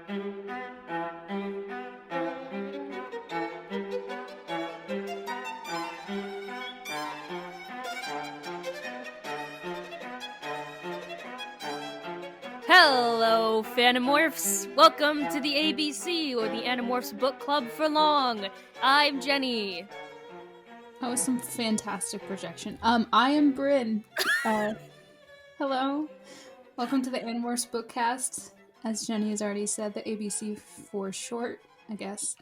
Hello, Animorphs! Welcome to the ABC, or the Animorphs Book Club for Long. I'm Jenny. That was some fantastic projection. I am Brynne. Hello. Welcome to the Animorphs Bookcast. As Jenny has already said, the ABC for short, I guess.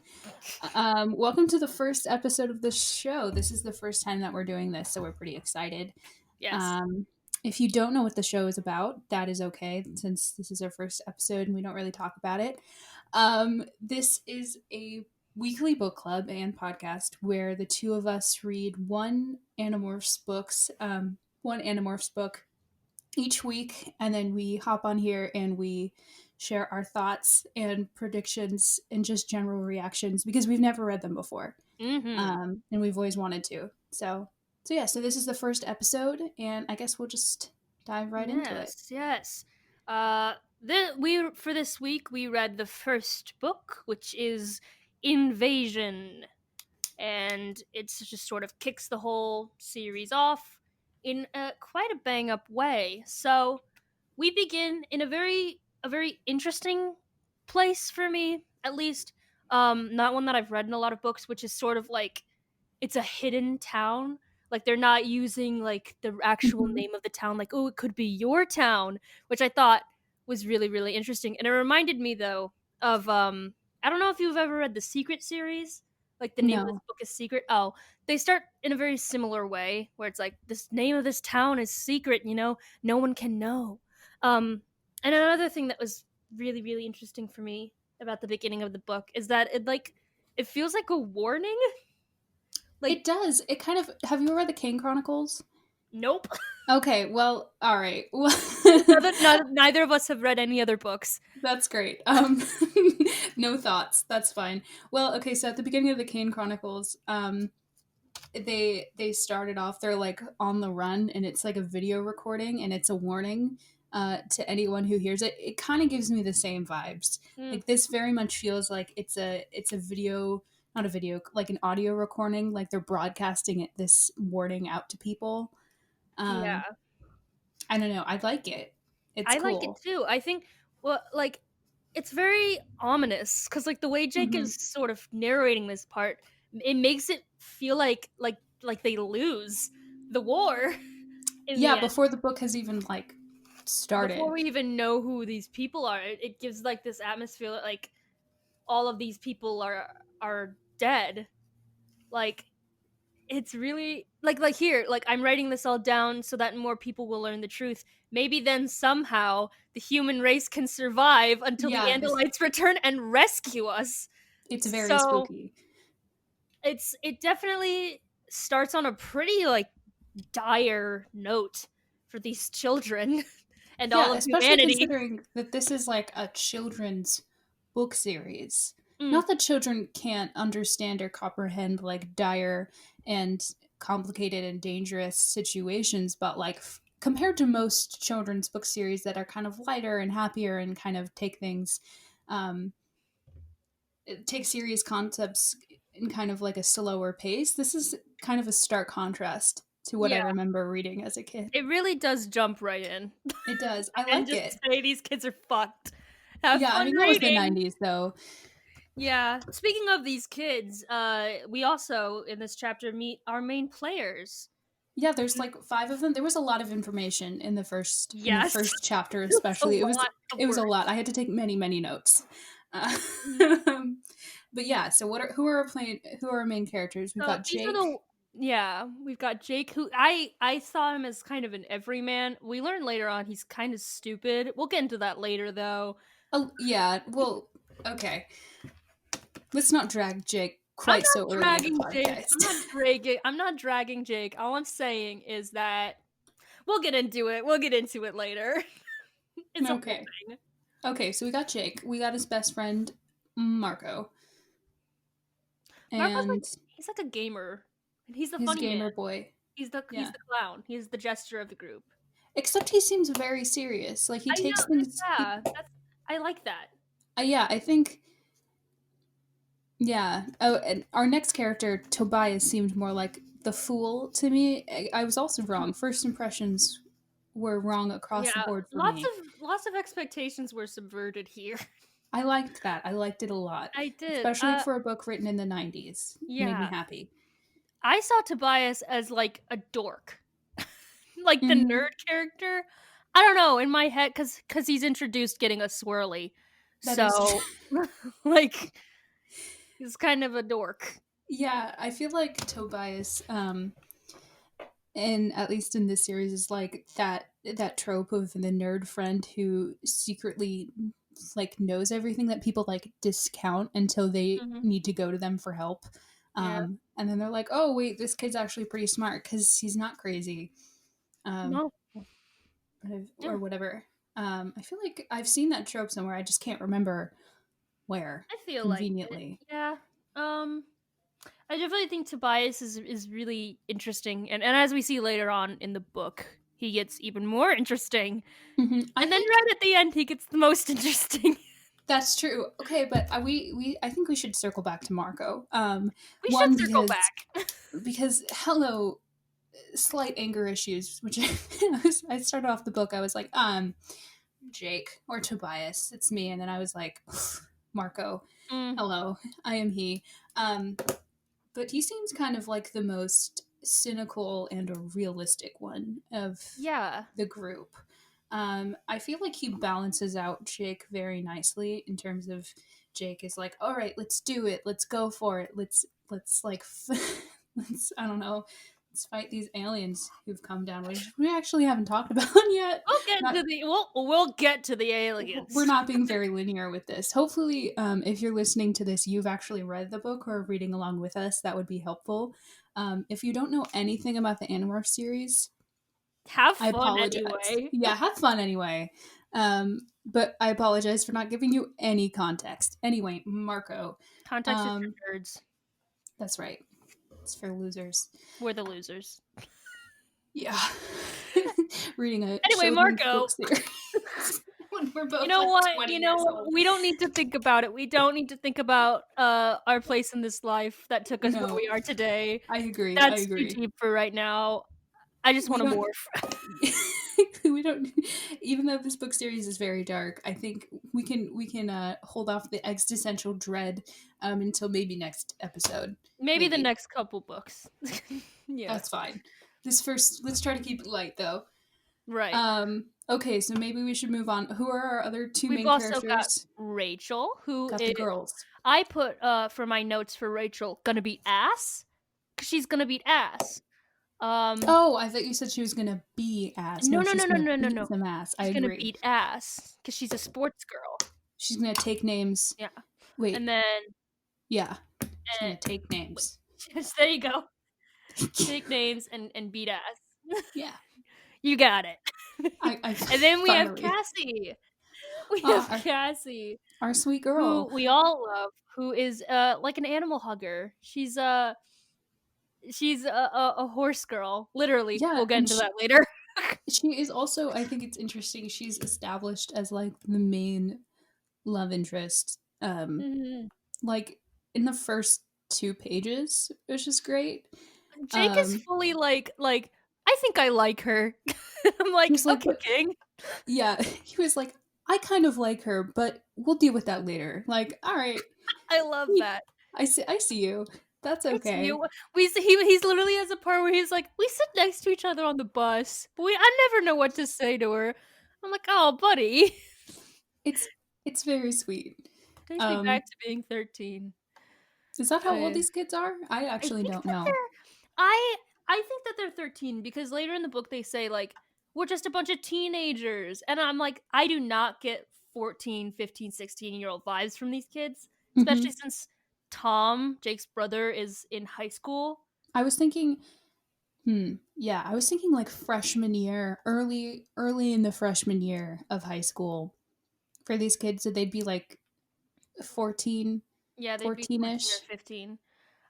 Welcome to the first episode of the show. This is the first time that we're doing this, so we're pretty excited. Yes. If you don't know what the show is about, that is okay, since this is our first episode and we don't really talk about it. This is a weekly book club and podcast where the two of us read one Animorphs book each week, and then we hop on here and we share our thoughts and predictions and just general reactions because we've never read them before. And we've always wanted to. So this is the first episode, and I guess we'll just dive right into it. Yes. For this week, we read the first book, which is Invasion. And it's just sort of kicks the whole series off in quite a bang-up way. So we begin in a very interesting place for me, at least. Not one that I've read in a lot of books, which is sort of like it's a hidden town. Like they're not using like the actual name of the town, like, oh, it could be your town, which I thought was really interesting. And it reminded me though of I don't know if you've ever read the Secret series. Like the name of this book is Secret. Oh, they start in a very similar way where it's like this name of this town is secret, no one can know. And another thing that was really interesting for me about the beginning of the book is that it feels like a warning. Like, it does. It kind of. Have you read the Kane Chronicles? Nope. Okay, well, all right. Neither of us have read any other books. That's great. No thoughts. That's fine. Well, okay, so at the beginning of the Kane Chronicles, they started off, they're like on the run, and it's like a video recording, and it's a warning to anyone who hears it. It kind of gives me the same vibes. Like, this very much feels like it's a video, not a video, like an audio recording, like they're broadcasting this warning out to people. Yeah. I don't know. I like it. It's cool. I like it too. I think, well, like, it's very ominous because, like, the way Jake is sort of narrating this part, it makes it feel like they lose the war. Yeah, before the book has even like started. Before we even know who these people are, it gives like this atmosphere that, like, all of these people are dead. Like, it's really like here, like, I'm writing this all down so that more people will learn the truth. Maybe then somehow the human race can survive until the Andalites return and rescue us. It's very spooky. It definitely starts on a pretty like dire note for these children and all of especially humanity. Considering that this is like a children's book series. Not that children can't understand or comprehend like dire and complicated and dangerous situations, but like compared to most children's book series that are kind of lighter and happier and kind of take things, take serious concepts in kind of like a slower pace, this is kind of a stark contrast to what I remember reading as a kid. It really does jump right in. It does. I like it. Say these kids are fucked. Have fun I mean, that was the 90s though. Yeah. Speaking of these kids, we also in this chapter meet our main players. Yeah, there's like 5 of them. There was a lot of information in the first chapter, especially. It was a lot. I had to take many notes. But yeah, so who are our main characters? We've got Jake. We've got Jake, who I saw him as kind of an everyman. We learn later on he's kind of stupid. We'll get into that later, though. Oh yeah, well, okay. Let's not drag Jake quite so early in the podcast. I'm not dragging Jake. All I'm saying is that we'll get into it. We'll get into it later. It's okay. Okay, so we got Jake. We got his best friend, Marco. And he's like a gamer. He's the funny funny gamer man. Boy. He's the clown. He's the jester of the group. Except he seems very serious. Like he takes things. Yeah, I like that. Yeah, I think. Yeah. Oh, and our next character, Tobias, seemed more like the fool to me. I was also wrong. First impressions were wrong across the Yeah, board for lots me. of lots of expectations were subverted here. I liked that. I liked it a lot, I did. especially for a book written in the 90s. Made me Yeah. happy. I saw Tobias as like a dork. Like the Hmm. nerd character. I don't know, in my head cuz he's introduced getting a swirly. That is, So like he's kind of a dork. yeah. I feel like Tobias, and at least in this series, is like that trope of the nerd friend who secretly like knows everything that people like discount until they Mhm. need to go to them for help. Yeah. And then they're like, oh wait, this kid's actually pretty smart because he's not crazy. Um, No. or Yeah. whatever. I feel like I've seen that trope somewhere. I just can't remember where. I feel like it. Conveniently. Yeah. Um I definitely think Tobias is really interesting, and as we see later on in the book, he gets even more interesting. I And then think right at the end, he gets the most interesting. that's true. Okay, but we I think we should circle back to Marco. We should One circle back. because hello, slight anger issues. Which I started off the book. I was like, Jake or Tobias, it's me, and then I was like, Marco, Mm, hello, I am he. Um, but he seems kind of like the most cynical and a realistic one of yeah. the group. I feel like he balances out Jake very nicely in terms of Jake is like, all right, let's do it, let's go for it, let's like, let's I don't know, let's fight these aliens who've come down, which we actually haven't talked about yet. Not We'll get to the we're aliens. not being very linear with this. Hopefully, if you're listening to this, you've actually read the book or are reading along with us. That would be helpful. If you don't know anything about the Animorph series, Have I fun apologize. anyway. Yeah, have fun anyway. But I apologize for not giving you any context. Anyway, Marco. Context is Um, for nerds. that's right. It's for losers. We're the losers. Yeah. Reading a Anyway, children's Marco, book series when we're you both know like what? 20 You know years what? old. We don't need to think about it. We don't need to think about our place in this life that took us where No, we are today. I agree. I That's too agree. deep for right now. I just We want to don't morph. we don't even though this book series is very dark, I think we can hold off the existential dread until maybe next episode. Maybe the Maybe. next couple books. Yeah. That's fine. This first, let's try to keep it light though. Right. Okay, so maybe we should move on. Who are our other two We've main also got characters? Rachel, who Got the is girls. I put for my notes for Rachel gonna beat ass. 'Cause she's gonna beat ass. Um Oh, I thought you said she was gonna be ass. no No, no she's no no gonna no no beat no. some ass. I She's gonna agree. beat ass because she's a sports girl. She's gonna take names. Yeah. And Wait, then yeah. She's uh, gonna take wait, names. there you go. Take names and beat ass. Yeah. You got it. I And then we have finally. Cassie. We have Ah, Cassie, our sweet girl. who we all love, who is like an animal hugger. She's a horse girl, literally. Yeah, We'll get and into that later. she is also, I think it's interesting, she's established as like the main love interest. Mhm. Like in the first 2 pages, which is great. Jake is Um fully like I think I like her. I'm he like, was like, okay, but King. yeah, he was like, I kind of like her, but we'll deal with that later. Like, all right, I love that. I see you. That's I see okay. you. He's literally has a part where he's like, we sit next to each other on the bus. But I never know what to say to her. I'm like, oh, buddy. It's it's very sweet. Takes me Um back to being 13. is that how old Uh, these kids are? I I actually think don't that know. they're I think that they're 13 because later in the book they say like we're just a bunch of teenagers and I'm like I do not get 14, 15, 16-year-old vibes from these kids, especially Mhm. since Tom, Jake's brother, is in high school. I was thinking yeah, I was thinking like freshman year, early in the freshman year of high school for these kids, so they'd be like 14, Yeah, they'd be 14 or 14ish. 15.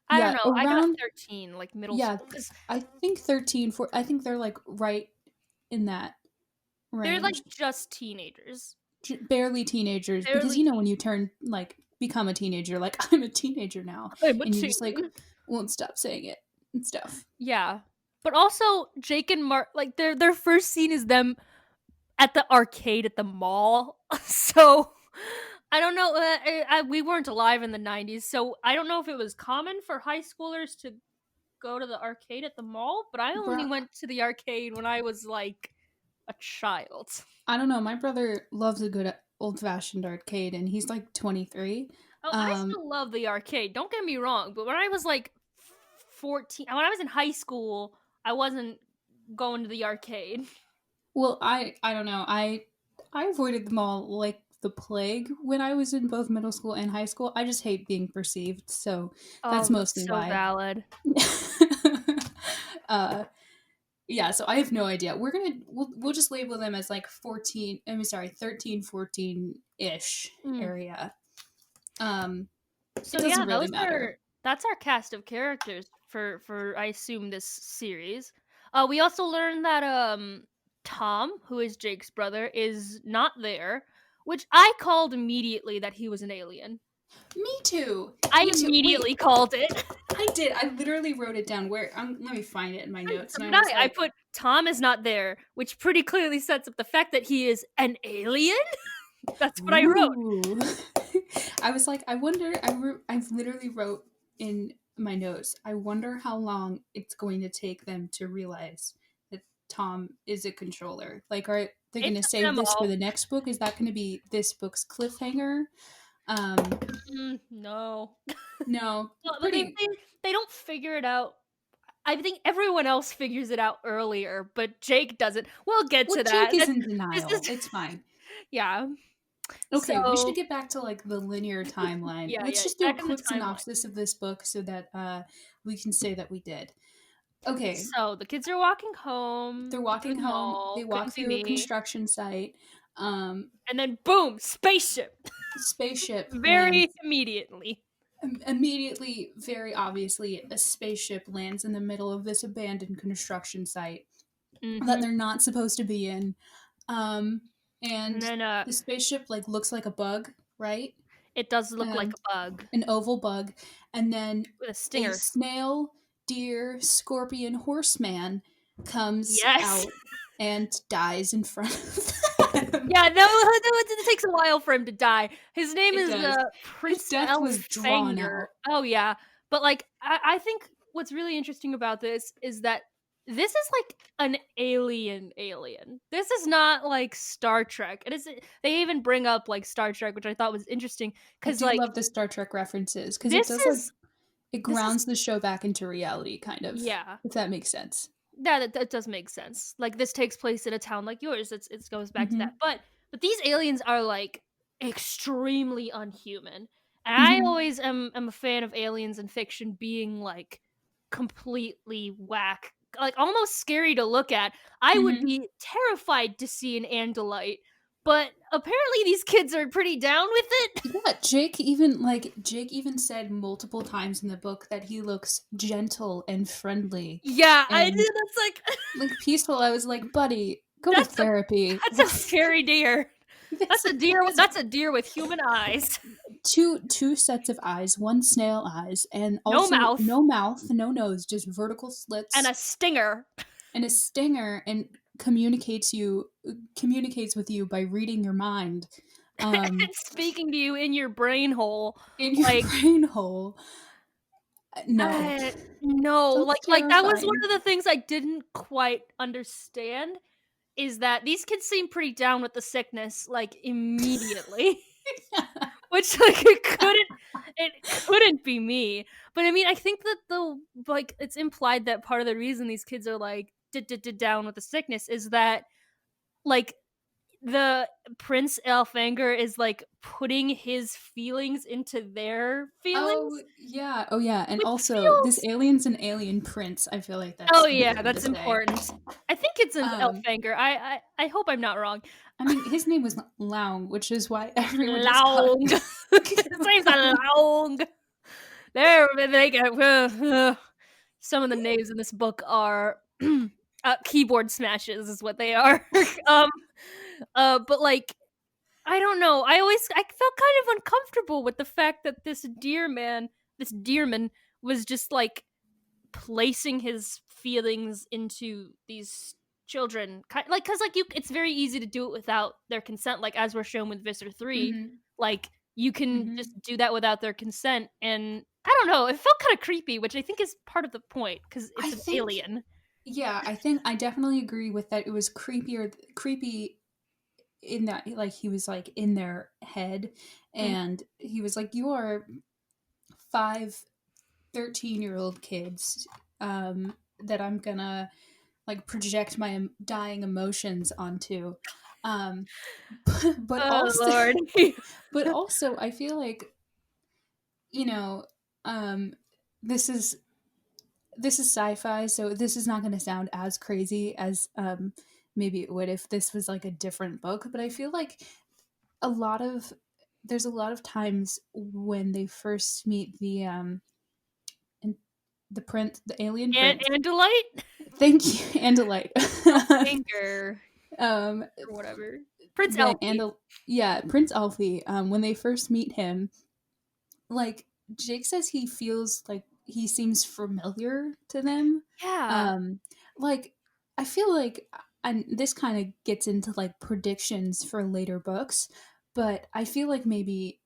I don't Yeah, know. I got around 13 like middle yeah, school cuz I think 13 I think they're like right in that they're like range. just teenagers. barely teenagers, because Barely you know when you turn like become a teenager, like I'm a teenager now, I'm a and you teen. just like won't stop saying it and stuff. Yeah. But also Jake and Mark, like their first scene is them at the arcade at the mall. So I don't know. We weren't alive in the 90s, so I don't know if it was common for high schoolers to go to the arcade at the mall, but I only Bro, went to the arcade when I was like a child. I don't know. My brother loves a good old fashioned arcade, and he's like 23. Oh, I Um, still love the arcade. Don't get me wrong, but when I was like 14, when I was in high school, I wasn't going to the arcade. well, I don't know. I avoided them all like the plague when I was in both middle school and high school. I just hate being perceived, so that's Oh, that's mostly so why. valid. uh, yeah, so I have no idea. We'll just label them as like 14, I mean sorry, 13, 14-ish Mm. area. It So yeah, doesn't really matter. that's our cast of characters for I assume this series. We also learned that Tom, who is Jake's brother, is not there, which I called immediately that he was an alien. Me too. I Me too. Wait, immediately called it. I did. I literally wrote it down. Where? Let me find it in my And notes. so And I did was I. I like, put Tom is not there, which pretty clearly sets up the fact that he is an alien. That's what I wrote. ooh. I was like, I wonder. I've literally wrote in my notes. I wonder how long it's going to take them to realize that Tom is a controller. Like, are they It going to took save them this for all. the next book? Is that going to be this book's cliffhanger? Um, No. no, Well, but pretty. they don't figure it out. I think everyone else figures it out earlier, but Jake doesn't. We'll get Well, to Jake that. is in This denial. is It's fine. yeah. Okay, we should So get back to like the linear timeline. yeah, Let's yeah. just do a Back in the quick timeline. synopsis of this book so that we can say that we did. Okay, So the kids are walking home they're through walking the home. They mall. walk Couldn't be through a me. construction site. Um, And then boom, spaceship. spaceship Very lands. immediately. Immediately, very obviously, a spaceship lands in the middle of this abandoned construction site that Hmm. they're not supposed to be in. Um, And and then the spaceship like looks like a bug, right? it does look like Um, a bug an oval bug, and then with a a stinger. snail, deer, scorpion, horseman comes Yes. out and dies in front of them. Yeah, no, it takes a while for him to die. His name It is does. His Prince death was drawn Elfanger. out. Oh yeah, but like I think what's really interesting about this is that this is like an alien. This is not like Star Trek. It is. They even bring up like Star Trek, which I thought was interesting I because do like love the Star Trek references because it this does like is it this is grounds the show back into reality, kind of, yeah. if that makes sense. Yeah, that does make sense. Like this takes place in a town like yours. It goes back to that. Mm-hmm. But these aliens are like extremely unhuman. And I Mm-hmm. always am a fan of aliens in fiction being like completely whack. Like almost scary to look at. I would Mm-hmm. be terrified to see an Andalite, but apparently these kids are pretty down with it. Yeah, Jake even said multiple times in the book that he looks gentle and friendly Yeah, I did. and That's like like peaceful. I was like, buddy, go to that's a therapy. that's a scary deer. this, this That's a deer with human eyes. two sets of eyes, one snail eyes, and No also mouth no mouth, no nose, just vertical and slits a stinger. and a stinger, and communicates with you by reading your mind. Um, It's speaking to you in your brain hole. in your Like, brain hole. No, uh, no, sounds like that was one terrifying. of the things I didn't quite understand is that these kids seem pretty down with the sickness, like immediately. Which like it couldn't be me. But I mean, I think that the like it's implied that part of the reason these kids are like down with the sickness is that like the Prince Elfanger is like putting his feelings into their Oh feelings, yeah, oh yeah, and which also this feels alien's an alien prince. I feel like oh that's yeah, important to that's say. important. I think it's an Um, Elfanger. I hope I'm not wrong. I mean, his name was Laung, which is why everyone just got. Long. His name's a Long. There, they get some of the names in this book are keyboard smashes, is what they are. um, but like I don't know. I felt kind of uncomfortable with the fact that this deerman, was just like placing his feelings into these children, like because like it's very easy to do it without their consent. Like as we're shown with Visser 3, Mm-hmm. like you can Mm-hmm. just do that without their consent, and I don't know. It felt kind of creepy, which I think is part of the point because I it's an think, alien. yeah, I think I definitely agree with that. It was creepy in that, like, he was like in their head, Mhm. and he was like, you are five 13-year-old kids, that I'm gonna like project my dying emotions onto. um but Oh also Lord. but also I feel like, you know, um this is sci-fi, so this is not going to sound as crazy as maybe it would if this was like a different book, but I feel like a lot of there's a lot of times when they first meet and the alien prince. Andalite, Thank you, Andalite. Finger, um or whatever. Prince the Elfie. Andal Yeah, Prince Alfie, when they first meet him, like, Jake says he feels like he seems familiar to them. Yeah. Um, like, I feel like, and this kind of gets into like predictions for later books, but I feel like maybe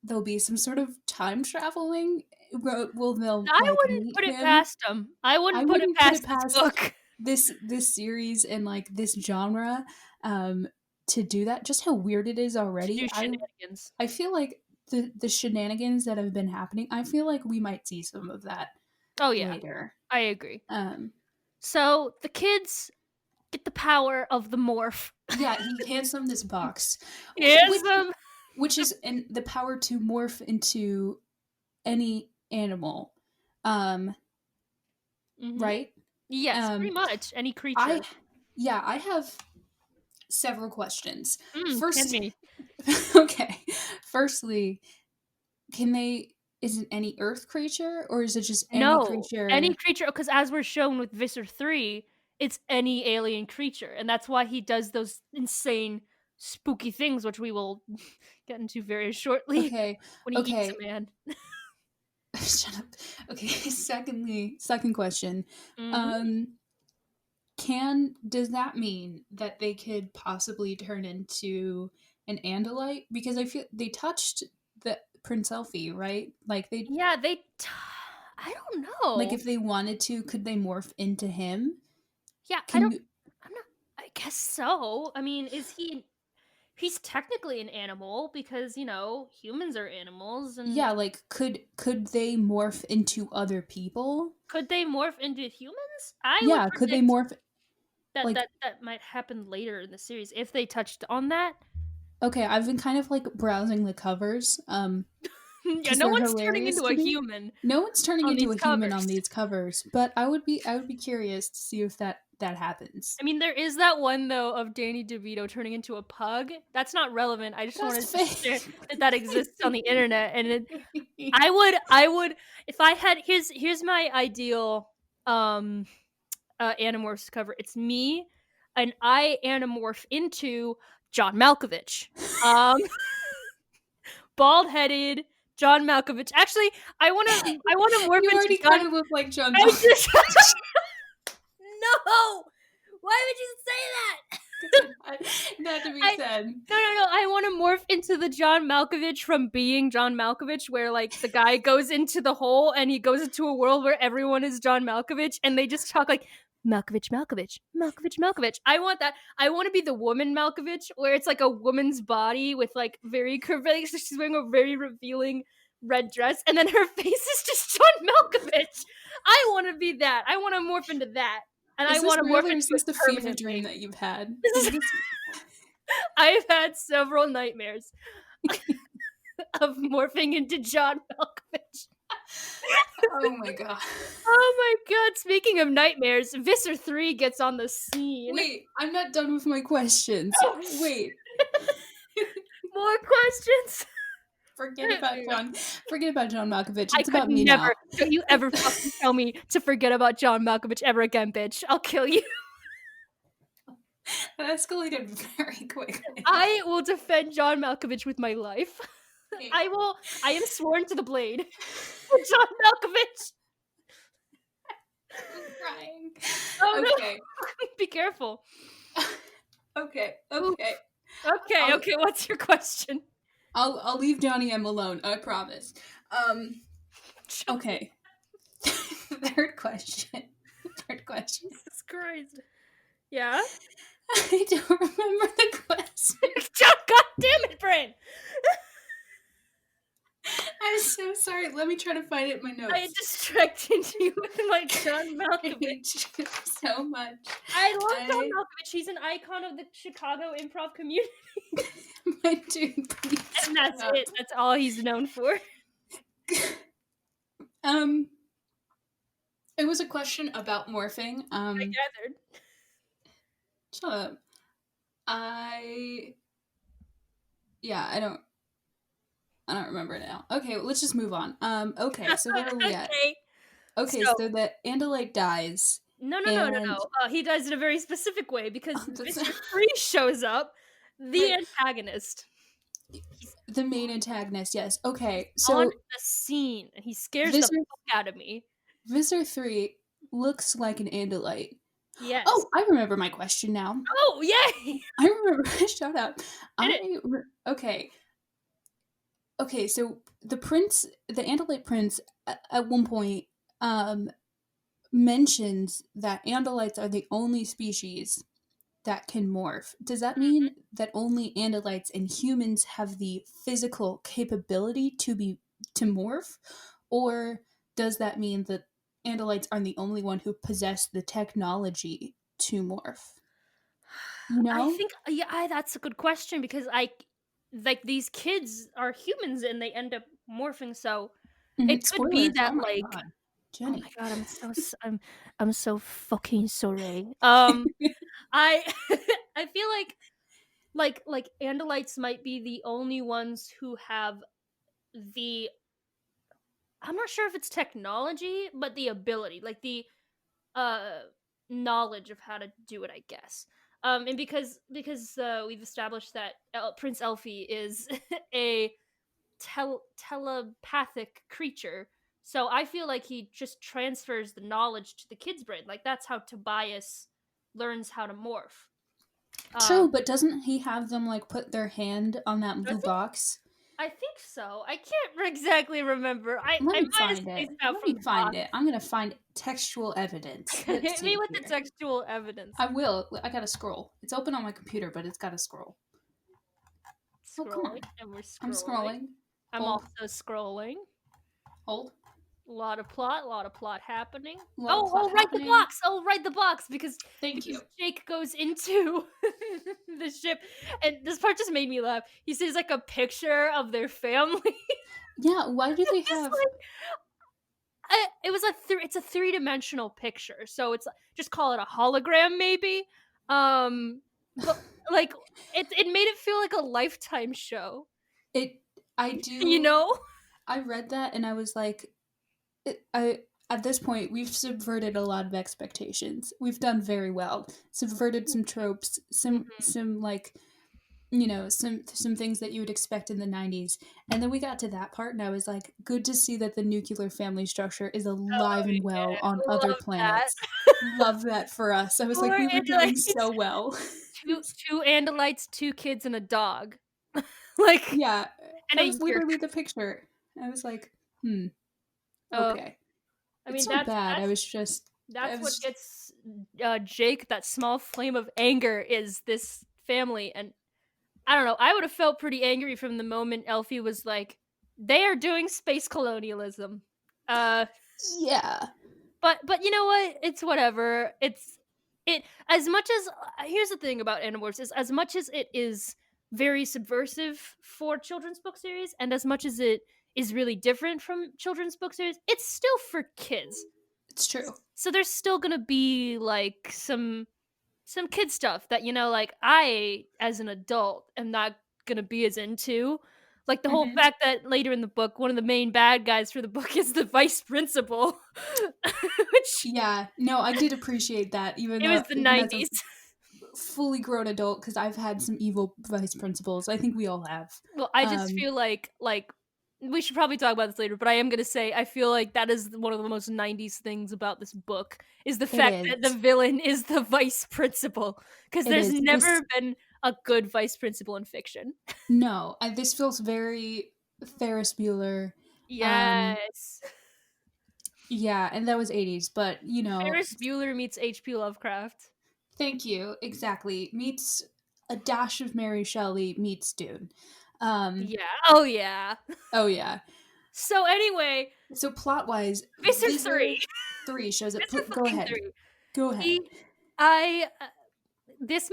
there'll be some sort of time traveling. Will they'll I like wouldn't meet put it him? past him. I I wouldn't put it wouldn't put past it this past book. this series and like this genre, um, to do that. Just how weird it is To already. do shenanigans. I feel like the shenanigans that have been happening, I feel like we might see some of that Oh yeah, later. I agree. Um, So the kids get the power of the morph. yeah, he hands them this box, Here's which them. is and the power to morph into any animal, um, Mm-hmm. right? Yes, pretty Um, much any creature. I Yeah, I have several questions. Hit First, me. okay. Firstly, can they? Is it any Earth creature, or is it just any No, any creature? creature, because as we're shown with Visser 3, it's any alien creature, and that's why he does those insane, spooky things, which we will get into very shortly Okay, when he eats okay. a man. Shut up. Okay. Second question. Mm-hmm. Um, does that mean that they could possibly turn into an Andalite? Because I feel they touched the Prince Elfie, right? Yeah, I don't Like, know. if they wanted to, could they morph into him? Yeah, I Can don't. you? I'm not. I guess so. I mean, is he? He's technically an animal because humans are animals, and Yeah, like, could they morph into other people? could they morph into humans? I would Yeah, could they predict morph that like? that might happen later in the series if they touched on that. Okay, I've been kind of like browsing the covers, Yeah, because no they're one's turning hilarious into to a me. human No one's turning on into these a human covers. on these covers, but I would be curious to see if that happens. I mean, there is that one though of Danny DeVito turning into a pug. That's not relevant. I just wanted That's to share fake. that exists on the internet, and I would, if I had, here's my ideal um Animorphs cover. It's me, and I Animorph into John Malkovich. Um, bald headed John Malkovich. Actually, I want to morph You into already John. kind of look like John I just Malkovich. no. Why would you say that? Not to be I said. no. I want to morph into the John Malkovich from Being John Malkovich, where like the guy goes into the hole and he goes into a world where everyone is John Malkovich and they just talk like Malkovich. I want that. I want to be the woman Malkovich, where it's like a woman's body with like very curved. Like, so she's wearing a very revealing red dress, and then her face is just John Malkovich. I want to be that. I want to morph into that, and I Is this want to real, morph or into is it this the fever dream permanently. that you've had? This Is is this? I've had several nightmares of morphing into John Malkovich. Oh my god. Oh my god, speaking of nightmares, Visser 3 gets on the scene. Wait, I'm not done with my questions. Wait. More questions? Forget about John. Forget about John Malkovich. I It's could about me never. now. Don't you ever fucking tell me to forget about John Malkovich ever again, bitch. I'll kill you. That escalated very quickly. I will defend John Malkovich with my life. Okay. I am sworn to the blade. John Malkovich. I'm crying. Oh Okay. no. Be careful. Okay. Oof. Okay. Okay, okay, what's your question? I'll leave Johnny M alone. I promise. Okay. Third question. Third question. Jesus Christ. Yeah? I don't remember the question. God damn it, Brynne! I'm so sorry. Let me try to find it in my I notes. distracted you with my John I Malkovich. hate you so much. I love John Malkovich. He's an icon of the Chicago improv community. My dude, please. And that's stop. it. That's all he's known for. It was a question about morphing. I gathered. Shut up. I don't remember now. Okay, let's just move on. Okay, so where are we at? Okay, so the Andalite dies. No. and He dies in a very specific way because that's- Mr. Free shows up, the antagonist. the main antagonist, yes. Okay, On so the scene, and he scares Visser, the fuck out of me. Visser 3 looks like an Andalite. Yes. Oh, I remember my question now. Oh, yay! I remember. Shut up. Did Okay. Okay, so the Andalite prince, at one point, mentions that Andalites are the only species that can morph. Does that mean that only Andalites and humans have the physical capability to morph, or does that mean that Andalites are the only one who possess the technology to morph? You know? I think that's a good question because like these kids are humans and they end up morphing, so it could be Spoilers. that Oh my like god, oh Jenny. my god, I'm so fucking sorry. I I feel like Andalites might be the only ones who have the I'm not sure if it's technology, but the ability, like the uh knowledge of how to do it, I guess. And because we've established that Prince Elfie is a telepathic creature, so I feel like he just transfers the knowledge to the kid's brain. Like that's how Tobias learns how to morph. True, but doesn't he have them like put their hand on that blue Does he? box? I think so. I can't exactly remember. I Let I me might have find spaced it. out Let from me the find box. it. I'm gonna find textual evidence. Let's Hit me see with the here. textual evidence. I will. I gotta scroll. It's open on my computer, but it's gotta scroll. Oh, come on. Scrolling, and we're scrolling. I'm scrolling. I'm Hold. also scrolling. Hold. A lot of plot happening. Plot Right, happening. the box. Oh, right, the box because Thank you. Jake goes into the ship, and this part just made me laugh. He sees like a picture of their family. Yeah. Why do they have? It was it's a 3-dimensional picture, so it's just call it a hologram, maybe. But like it made it feel like a Lifetime show. I do. You know. I read that and I was like, at this point, we've subverted a lot of expectations. We've done very well. Subverted some tropes, some like, some things that you would expect in the 90s. And then we got to that part and I was like, good to see that the nuclear family structure is alive and well on other planets. Love that for us. I was like, we were doing so well. Two Andalites, 2 kids, and a dog. Like, yeah, and that was literally the picture. I was like, okay. I mean, it's not bad. That's what gets Jake, that small flame of anger, is this family. And I don't know, I would have felt pretty angry from the moment Elfie was like, they are doing space colonialism. Yeah. But you know what? It's whatever. It as much as here's the thing about Animorphs is as much as it is very subversive for children's book series, and as much as it is really different from children's book series, it's still for kids. It's true. So there's still gonna be like some kid stuff that, like, I as an adult am not gonna be as into. Like the whole fact that later in the book, one of the main bad guys for the book is the vice principal. Yeah, no, I did appreciate that, even it though was the 90s. fully grown adult because I've had some evil vice principals. I think we all have. Well, I just Um, feel like we should probably talk about this later, but I am gonna say I feel like that is one of the most '90s things about this book is the it fact that the is. villain is the vice principal because It there's is. never This been a good vice principal in fiction. no, this feels very Ferris Bueller. Um, Yes. yeah, and that was 80s, but Ferris Bueller meets H.P. Lovecraft. thank you. Exactly. Meets a dash of Mary Shelley meets Dune. Um, Yeah. Oh yeah. oh yeah. So anyway, So plot wise, Visser 3. Visor 3 shows up. Visser Go fucking ahead. 3. Go ahead. He I this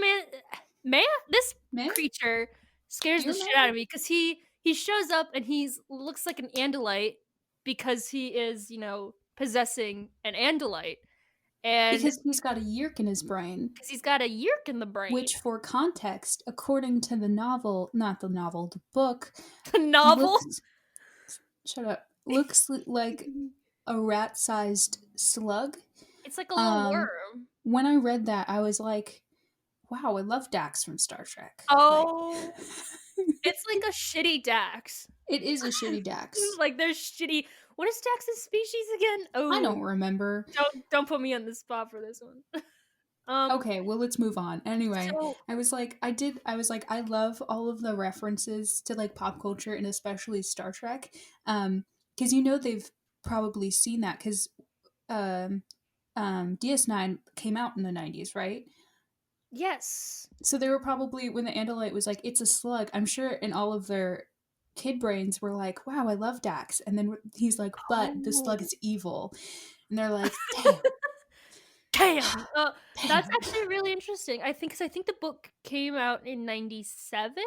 this Man? creature scares the Dear shit man? out of me because he shows up and he's looks like an andalite because he is possessing an andalite and Because he's got a yerk in his brain, because he's got a yerk in the brain. which, for context, according to the novel, not the novel, the book, The novel. looks, shut up, looks like a rat sized slug. It's like a little Um, worm. when I read that, I was like, wow, I love Dax from Star Trek. Like, Oh, it's like a shitty Dax. it is a shitty Dax. Like there's shitty. What is Dax's species again? I Oh, don't remember. don't put me on the spot for this one. Um, Okay, well, let's move on. Anyway, so I was like, I love all of the references to like pop culture and especially Star Trek. Because they've probably seen that because um, DS9 came out in the 90s, right? yes. So they were probably, when the Andalite was like, it's a slug, I'm sure in all of their kid brains were like, wow, I love Dax. And then he's like, but the slug Oh. is evil. And they're like, damn, Damn. That's damn. actually really interesting. I think the book came out in '97,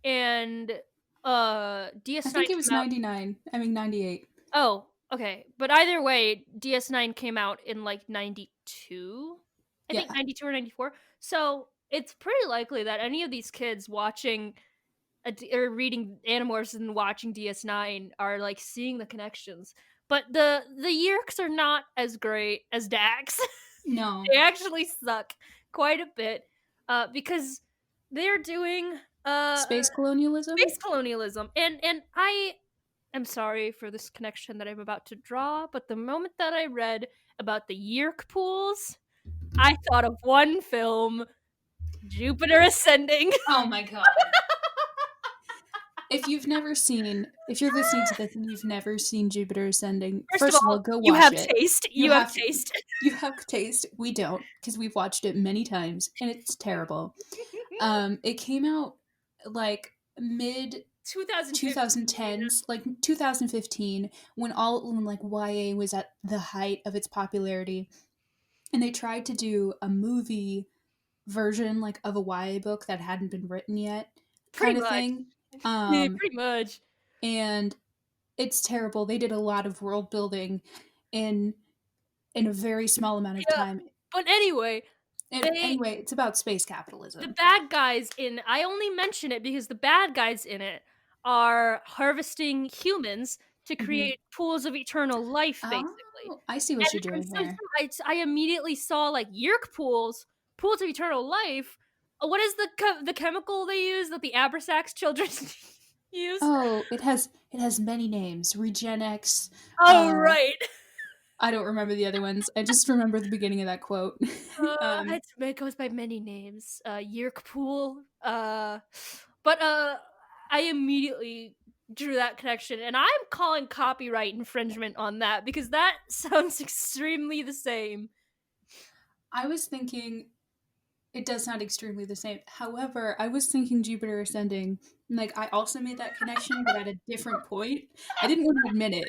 and I DS9 think it was came out. 99. I mean, 98. Oh, okay. But either way, DS9 came out in like '92. I think Yeah. '92 or '94. So it's pretty likely that any of these kids watching or reading Animorphs and watching DS9 are like seeing the connections. But the Yeerks are not as great as Dax. No. They actually suck quite a bit because they're doing Space colonialism? space colonialism, and I am sorry for this connection that I'm about to draw, but the moment that I read about the Yeerk pools, I thought of one film, Jupiter Ascending. Oh my god. If you're listening to this and you've never seen Jupiter Ascending, First of first of all, all, go you watch have it. taste. You You have have taste. you have taste. We don't, because we've watched it many times and it's terrible. It came out like mid 2015. 2010s, like 2015, when like YA was at the height of its popularity, and they tried to do a movie version like of a YA book that hadn't been written yet, Pretty kind of much. thing. Pretty much. And it's terrible. They did a lot of world building in a very small amount of Yeah. time. But anyway, And they anyway, it's about space the capitalism. bad guys in I only mention it because the bad guys in it are harvesting humans to Hmm. create pools of eternal life, basically. Oh, I see what you're And doing so there. I immediately saw like Yerk pools, pools of eternal life. What is the chemical they use that the Abrasax children use? Oh, it has many names. Regenex. Oh Uh, right. I don't remember the other ones. I just remember the beginning of that quote. um, It goes by many names. Yerk pool. But I immediately drew that connection, and I'm calling copyright infringement on that because that sounds extremely the same. I was thinking it does sound extremely the same. However, I was thinking Jupiter Ascending. Like I also made that connection, but at a different point. I didn't want to admit it.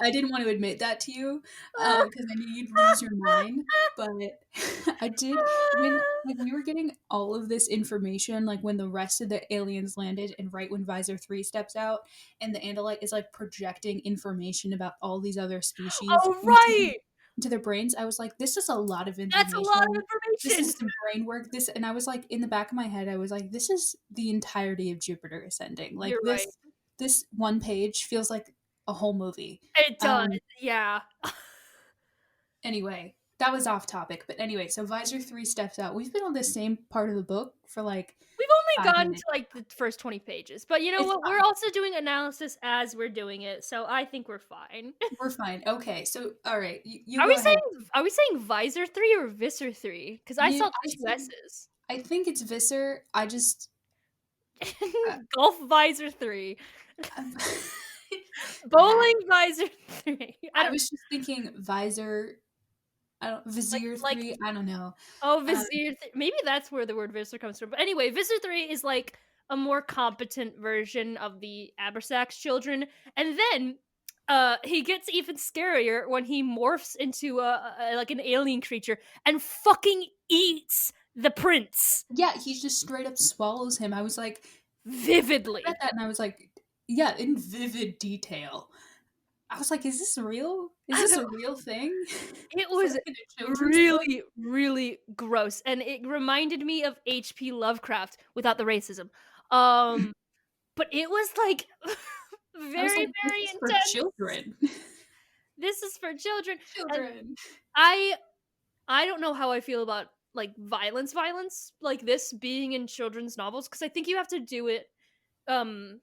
I didn't want to admit that to you because I knew you'd lose your mind. But I did when like we were getting all of this information, like when the rest of the aliens landed, and right when Visor 3 steps out, and the Andalite is like projecting information about all these other species Oh right, into their brains. I was like, this is a lot of that's a lot of information. This information. is some brain work. And I was like, in the back of my head, I was like, this is the entirety of Jupiter Ascending. Like You're right. this one page feels like a whole movie. It does. Um, Yeah. anyway, that was off topic. But anyway, so Visor 3 steps out. We've been on the same part of the book for like We've only 5 minutes. gotten to like the first 20 pages, but you know It's what? We're fine. also doing analysis as we're doing it, so I think we're fine. We're fine. Okay, so all right, you Are go we ahead. saying Visor 3 or Visser 3? Because I You, saw I two think S's. I think it's Visor. Uh, Golf Visor 3. I'm- that. Bowling Visor 3. I I don't was just thinking Visor. I don't Vizier like 3. I don't know. oh Um, Vizier maybe that's where the word Visor comes from. But anyway, Visor 3 is like a more competent version of the Abersax children. And then he gets even scarier when he morphs into like an alien creature and fucking eats the prince yeah, he just straight up swallows him. I was like, I read vividly. that and I was like, yeah, in vivid detail. I was like, is this real? Is I this know. a real thing? It For was like in a children's book? really, really gross, and it reminded me of H.P. Lovecraft without the racism. Um, but it was like I was very, like, this very is for intense. children. This is for children, and Children. I I don't know how I feel about like violence like this being in children's novels because I think you have to do it um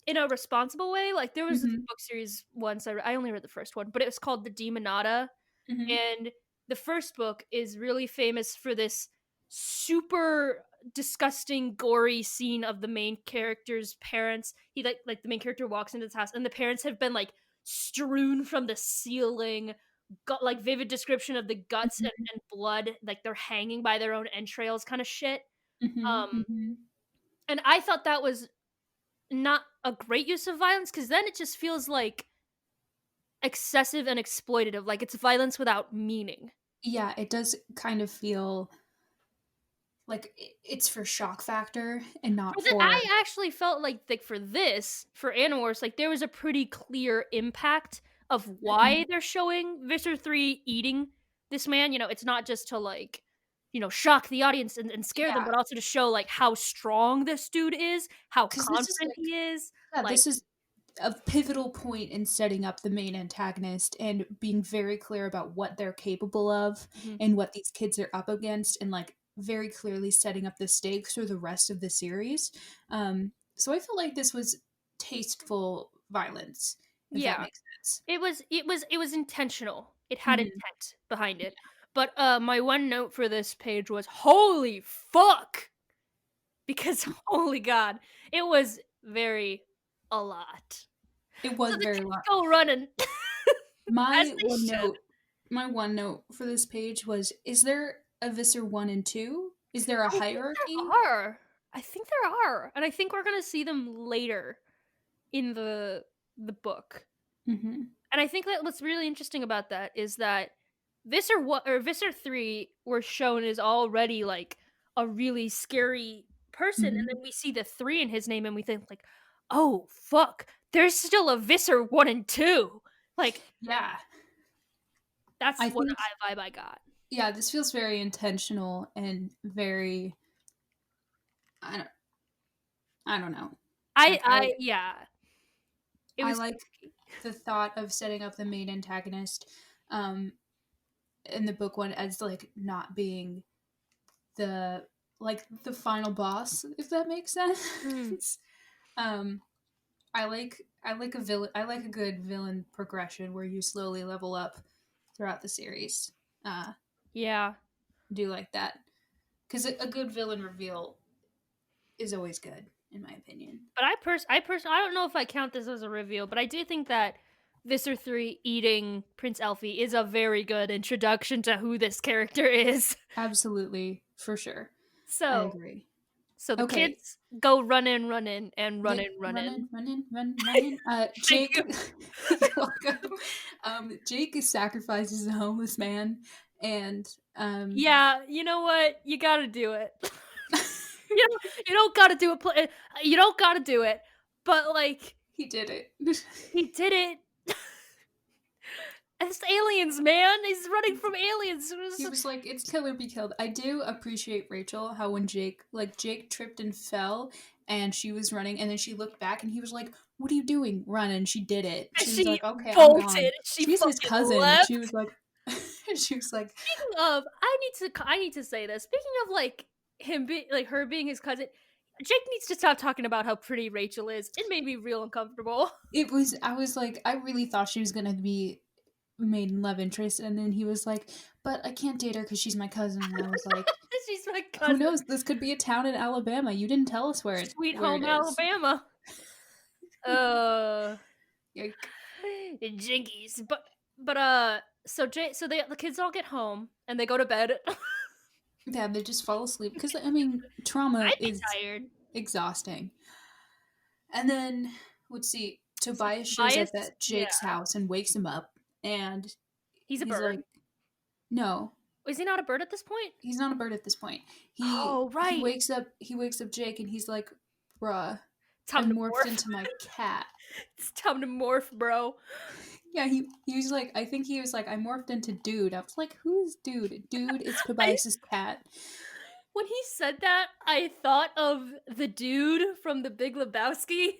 in a responsible way. Like there was a Hmm. book series once I only read the first one, but it was called The Demonata. Hmm. And the first book is really famous for this super disgusting, gory scene of the main character's parents. He like the main character walks into this house, and the parents have been like strewn from the ceiling. Got like vivid description of the guts Hmm. and blood, like they're hanging by their own entrails, kind of shit. Hmm. Um, Hmm. and I thought that was not a great use of violence because then it just feels like excessive and exploitative, like it's violence without meaning. Yeah, it does kind of feel like it's for shock factor and not for. I actually felt like for this for Animorphs, like there was a pretty clear impact of Mhm. why they're showing Visser 3 eating this man. You know, it's not just to like, you know, shock the audience and scare them, Yeah, but also to show like how strong this dude is, how because this is confident like, he is. yeah, Like, this is a pivotal point in setting up the main antagonist and being very clear about what they're capable of mhm. and what these kids are up against, and like very clearly setting up the stakes for the rest of the series. So I feel like this was tasteful violence, if that Yeah, makes sense. it was intentional. It had Mhm. intent behind it. But my one note for this page was holy fuck because holy god, it was very a lot. It So was the very kids long. go running as My they one should. note, my one note for this page was: is there a Visser 1 and 2? Is there a I think hierarchy? there are. I think there are, and I think we're gonna see them later in the book. Hmm. And I think that what's really interesting about that is that Visser one or Visser 3 were shown as already like a really scary person, and Hmm. then we see the 3 in his name and we think like, oh fuck, there's still a Visser 1 and 2. Like Yeah, that's I what think, vibe I got. yeah, this feels very intentional and very, I don't, I don't know. Like I yeah, it I was like spooky. the thought of setting up the main antagonist, um, in the book one as like not being the the final boss, if that makes Mm, sense. um, I like a villain. I like a good villain progression where you slowly level up throughout the series. Uh, yeah. do like that because a good villain reveal is always good, in my opinion. But I don't know if I count this as a reveal, but I do think that Visser 3 eating Prince Elfie is a very good introduction to who this character is. Absolutely, for sure. I So, agree. so the Okay, kids go run in, run in, and run they in, run run in. in, run in, run in. Thank Jake, you. you're welcome. Jake sacrifices a homeless man, and Yeah, you know what? You gotta do it. you you don't gotta do it. You don't gotta do it. But like, he did it. he did it. It's aliens, man. He's running from aliens. He was like, "It's kill or be killed." I do appreciate Rachel how when Jake tripped and fell, and she was running, and then she looked back, and he was like, "What are you doing? Run!" And she did it. She was She like, "Okay, I'm bolted. gone." She She's his fucking cousin. She was left. like, She was like, Speaking of, I need to say this. Speaking of like him being like her being his cousin, Jake needs to stop talking about how pretty Rachel is. It made me real uncomfortable. I was like, I really thought she was gonna be maiden love interest, and then he was like, but I can't date her because she's my cousin. And I was like, She's my who cousin. knows? This could be a town in Alabama. You didn't tell us Sweet where it home is. Alabama. Uh Like, Jinkies. So the kids all get home and they go to bed. yeah, they just fall asleep because I mean, trauma I'd be is tired. exhausting. And then let's see, So Tobias shows up Tobias, at yeah, Jake's house and wakes him up, and he's a he's bird. like, no, Is he not a bird at this point? he's not a bird at this point. Oh, He right. wakes up Jake, and he's like, bruh, I Time to morphed morph. into my cat. It's time to morph, bro. Yeah, he was like, I think he was like, I morphed into Dude. I was like, who is Dude? Dude, it's I Tobias's cat. When he said that, I thought of the dude from The Big Lebowski,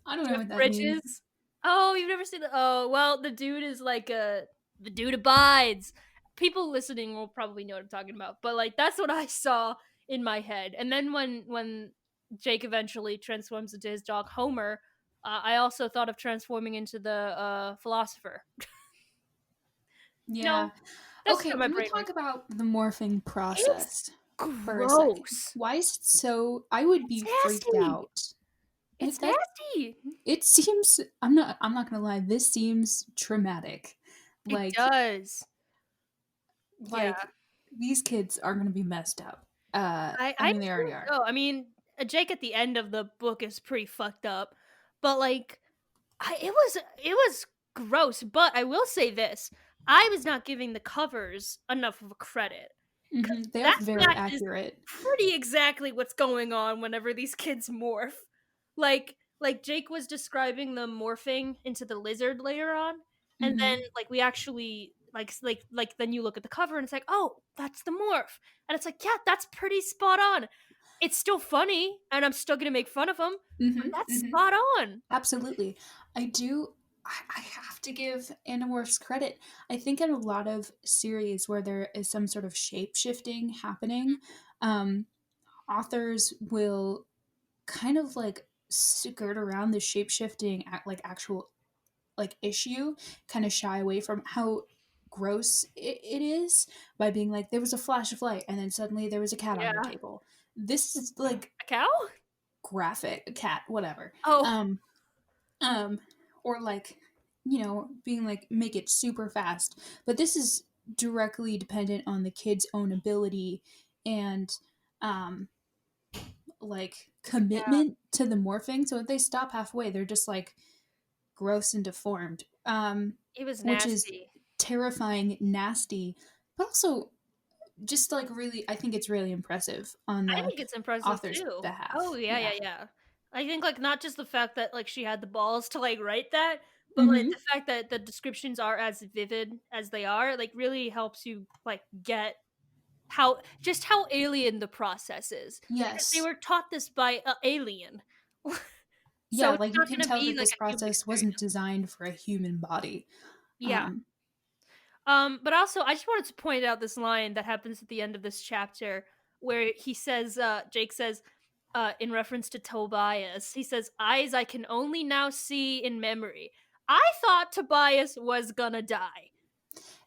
I don't know Jeff what that means. Bridges. Oh, you've never seen the? Oh, well, the dude is like the dude abides. People listening will probably know what I'm talking about, but like that's what I saw in my head. And then when Jake eventually transforms into his dog Homer, I also thought of transforming into the philosopher. You know, Yeah. that's Okay, how my can we brain talk works. about the morphing It's process for a second? gross. Why is it so I would It's be freaked nasty. out. It's That nasty. it seems I'm not going to lie, this seems traumatic. It Like does. Yeah. like these kids are going to be messed up. I I mean they assume already are. so. I mean, Jake at the end of the book is pretty fucked up, but like, it was gross. But I will say this: I was not giving the covers enough of a credit because They are very that is accurate. pretty exactly what's going on whenever these kids morph. Like Jake was describing them morphing into the lizard later on, and then Mhm. like we actually like then you look at the cover and it's like, oh, that's the morph, and it's like, yeah, that's pretty spot on. It's still funny, and I'm still gonna make fun of him, but Mhm. that's Mhm. spot on. Absolutely. I do I have to give Animorphs credit. I think in a lot of series where there is some sort of shape shifting happening, um, authors will kind of like skirt around the shape shifting like actual like issue, kind of shy away from how gross it is by being like there was a flash of light and then suddenly there was a cat on your Yeah, table. This is like a cow. graphic, a cat, whatever. Oh, Um, um, or like, being like make it super fast. But this is directly dependent on the kid's own ability and um like yeah, commitment to the morphing. So if they stop halfway, they're just like gross and deformed. it was Which is nasty. terrifying, nasty, but also just like really I think it's really impressive on I the think it's impressive author's too. behalf. Oh yeah, Yeah. yeah, yeah. I think like not just the fact that like she had the balls to like write that, but like Mm-hmm. the fact that the descriptions are as vivid as they are, like really helps you like get how alien the process is because they Yes. were taught this by a alien. So Yeah, it's like you not can going to tell be that like this a human process wasn't experience. designed for a human body. Yeah. Um, But also I just wanted to point out this line that happens at the end of this chapter where he says Jake says in reference to Tobias, he says, "Eyes I can only now see in memory." I thought Tobias was gonna die.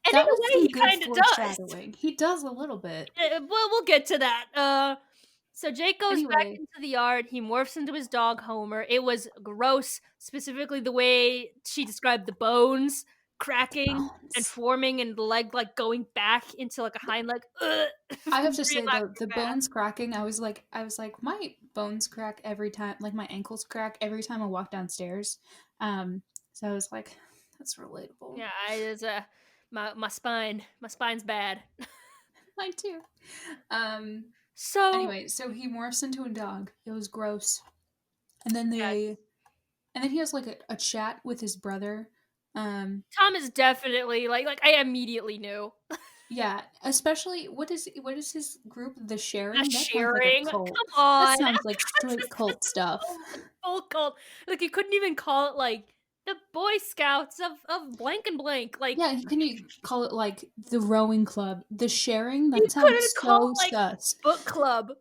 And in that a was way some he good kind of does. foreshadowing. He does a little bit. Well, we'll get to that. So Jake goes back Anyway, into the yard. He morphs into his dog Homer. It was gross, specifically the way she described the bones cracking and bones. forming, and the leg like going back into like a hind leg. Ugh. I have to Real say the acrobat. bones cracking. I was like my bones crack every time. Like my ankles crack every time I walk downstairs. So I was like, that's relatable. Yeah, I is my spine's bad. Mine too. Um. So Anyway, so he morphs into a dog. It was gross. And then yeah, he has like a chat with his brother. Um, Tom is definitely like I immediately knew. yeah, especially what is his group? The The Sharing? That sounds like a sharing, cult. come That on. sounds like straight cult stuff. Full cult. Like you couldn't even call it like the Boy Scouts of blank and blank. Like, Yeah, can you call it like the rowing club? The sharing? you That sounds couldn't call so like sus. book club.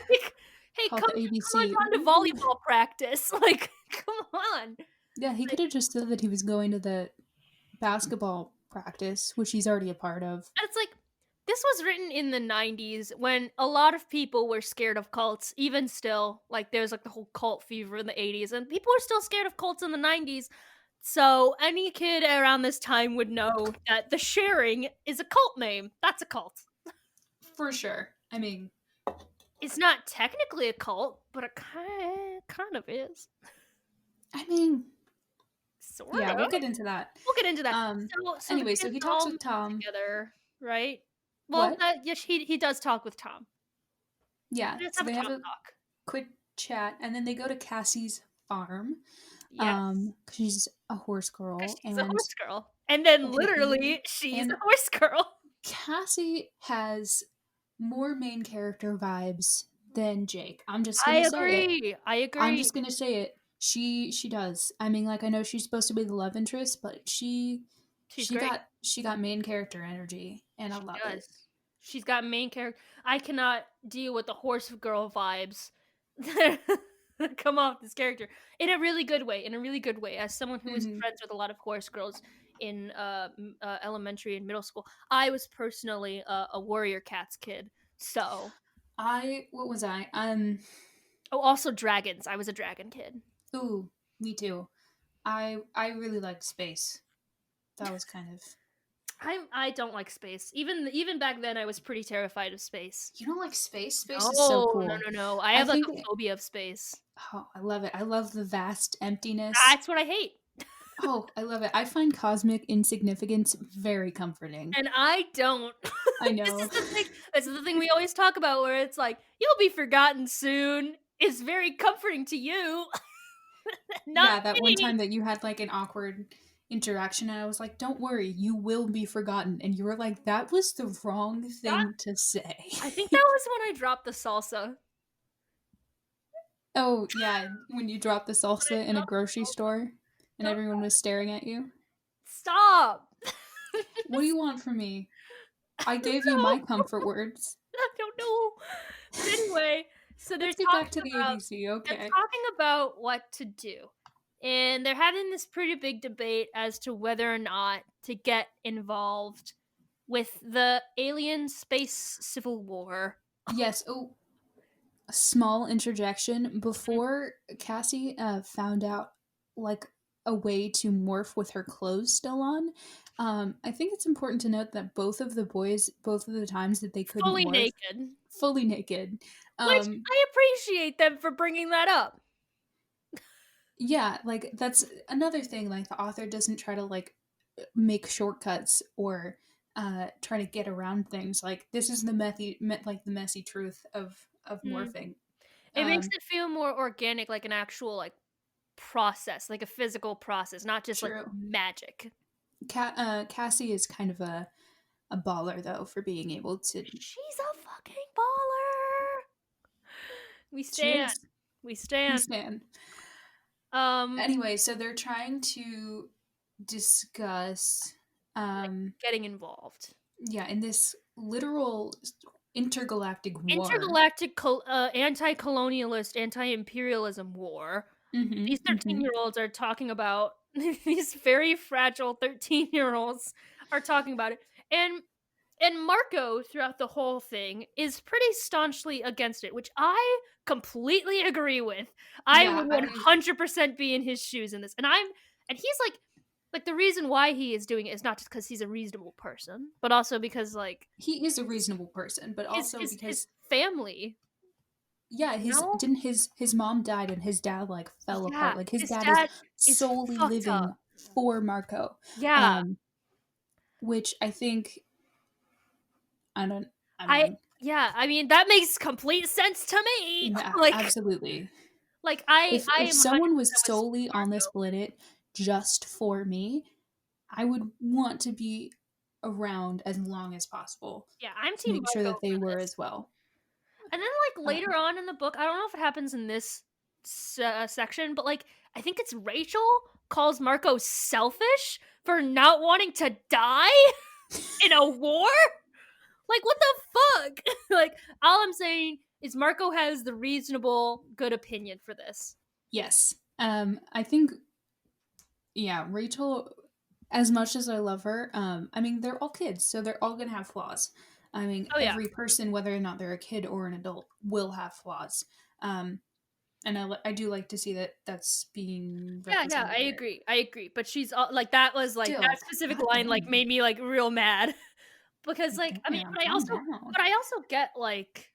Like, hey, Call it come the on ABC. down to volleyball practice. Like, come on. Yeah, he Like, could have just said that he was going to the basketball practice, which he's already a part of. and it's like this was written in the 90s when a lot of people were scared of cults, even still. Like, there's like the whole cult fever in the 80s, and people are still scared of cults in the 90s. So any kid around this time would know that the sharing is a cult name. That's a cult. For sure. I mean, It's not technically a cult, but it kind of is. I mean, Sort yeah, of. we'll get into that. We'll get into that. Um, So the anyway, so kids he talks all with meet Tom. together, right? Well, What? yes, he does talk with Tom. Yeah, Let's so have a they Tom have a talk. quick chat, and then they go to Cassie's farm. Yes, 'Cause she's a horse because girl, she's a and horse girl, and then okay, literally she's a and horse girl. Cassie has more main character vibes than Jake. I'm just I gonna say it. agree. I I'm agree. just gonna say it. She does. I mean, like I know she's supposed to be the love interest, but She's great. she got main character energy, and I She love it. does. She's got main character. I cannot deal with the horse girl vibes that come off this character in a really good way. In a really good way. As someone who was Hmm. friends with a lot of horse girls in elementary and middle school, I was personally a warrior cats kid. So, I what was I? oh, also dragons. I was a dragon kid. Ooh, me too. I really liked space. That was kind of. I don't like space. Even back then, I was pretty terrified of space. You don't like space? Space is so No, no, cool. no, no. I I have like think. a phobia of space. Oh, I love it. I love the vast emptiness. That's what I hate. Oh, I love it. I find cosmic insignificance very comforting. And I don't. I This know. is the thing. This is the thing we always talk about, where it's like you'll be forgotten soon. Is very comforting to you, not Yeah, that one me. time that you had like an awkward interaction, and I was like, "Don't worry, you will be forgotten." And you were like, "That was the wrong That thing to say." I think that was when I dropped the salsa. Oh, yeah, when you dropped the When I salsa in a dropped the grocery salsa. store and Don't everyone was staring at you. stop. What do you want from me? I gave you No, my comfort words. I don't know. But anyway, so Let's get back to the ABC. they're Okay. talking about what to do. And they're having this pretty big debate as to whether or not to get involved with the alien space civil war. Yes. Oh, a small interjection. Before Cassie found out like a way to morph with her clothes still on, I think it's important to note that both of the boys, both of the times that they couldn't Fully morph, naked. fully naked. Which Um, I appreciate them for bringing that up. yeah, like that's another thing. Like the author doesn't try to like make shortcuts or try to get around things. Like this is the like the messy truth of Mm. morphing. It makes Um, it feel more organic, like an actual like process, like a physical process, not just like true. magic. Cassie is kind of a baller though for being able to. She's a fucking baller. We She stand. is. We We stand. stand. Um, Anyway, so they're trying to discuss, like um, getting involved. yeah, in this literal intergalactic war. Intergalactic anti-colonialist, anti-imperialism war. Mm-hmm. These Mm-hmm. 13-year-olds are talking about these very fragile 13-year-olds are talking about it. And Marco throughout the whole thing is pretty staunchly against it, which I completely agree with. I Yeah, would 100% be in his shoes in this. And he's like the reason why he is doing it is not just because he's a reasonable person, but also because like he is a reasonable person, but also his because family, yeah, you know? his mom died and his dad like fell Yeah, apart. Like his his dad is dad is solely fucked up. living for Marco. Yeah. Um, which I think I don't. I I mean, yeah, I mean that makes complete sense to me. yeah, like absolutely. like I If I if am someone 100% was with solely on this Marco. planet just for me, I would want to be around as long as possible Yeah, I'm to team make sure Marco that they for were this. as well. And then like later on in the book, I don't know if it happens in this section, but like I think it's Rachel calls Marco selfish for not wanting to die in a war. Like, what the fuck? Like, all I'm saying is Marco has the reasonable, good opinion for this. Yes. I think, yeah, Rachel, as much as I love her, I mean, they're all kids, so they're all gonna have flaws. I mean, Oh yeah, every person, whether or not they're a kid or an adult, will have flaws. Um, and I do like to see that that's being yeah. represented I here. agree. I agree. But she's like that was like that Still, specific god line like dang. made me like real mad because like I mean, Damn, calm down. but I also get like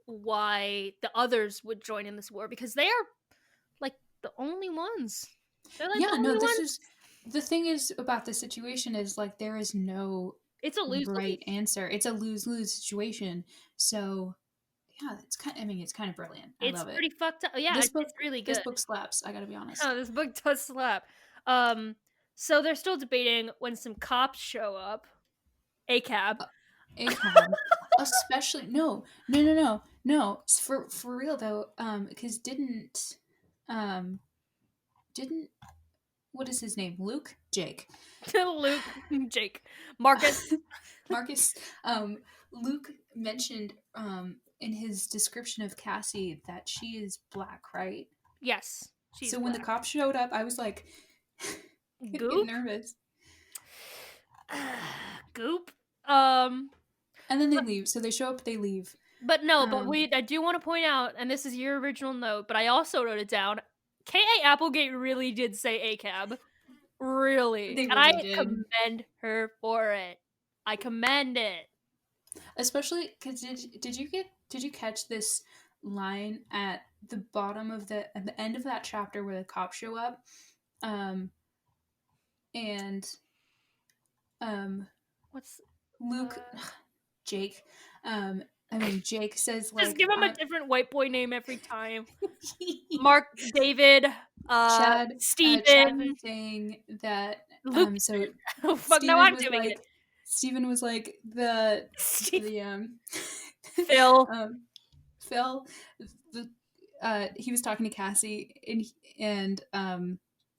why the others would join in this war because they are like the only ones. They're like the Yeah, no, only this ones. is the thing is about the situation is like there is no It's a lose right lose. answer. It's a lose-lose situation. So, yeah, it's kind I mean, it's kind of brilliant. I It's love it. pretty fucked up. Yeah, it's really This good. book slaps, I got to be honest. Oh, this book does slap. Um, so they're still debating when some cops show up. A cab. Uh, A cab, especially no. For real though, cuz um didn't what is his name? Luke? Jake. Luke, Jake, Marcus. Marcus, Luke mentioned in his description of Cassie that she is black, right? Yes, she's So when the black. cops showed up, I was like, I'd get Goop. nervous. Goop. Um, And then they but, leave. So they show up, they leave. but no, but Um, I do want to point out, and this is your original note, but I also wrote it down. K.A. Applegate really did say a cab. Really. they And I really did. commend her for it. I commend it. Especially because did you catch this line at the bottom of at the end of that chapter where the cops show up, um, and um, What's Luke, uh Jake, I mean Jake says just like give him a I different white boy name every time. Mark, David, Chad Steven, was saying that Luke. so Oh fuck, no, I'm doing it. Stephen was like Steve, the Phil. um Phil the he was talking to Cassie and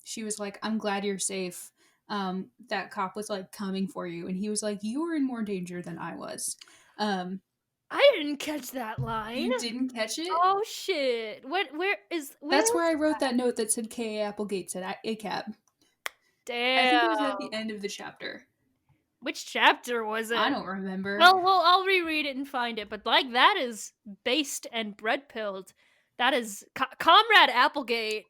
she was like, I'm glad you're safe. That cop was like coming for you and he was like, you were in more danger than I was. Um I didn't catch that line. you didn't catch it? Oh shit. Where That's where is I wrote that note that said K. Applegate said ACAB. I think it was at damn. the end of the chapter. Which chapter was I it? don't remember. Well, I'll reread it and find it. But like that is based and bread pilled. That is Comrade Applegate.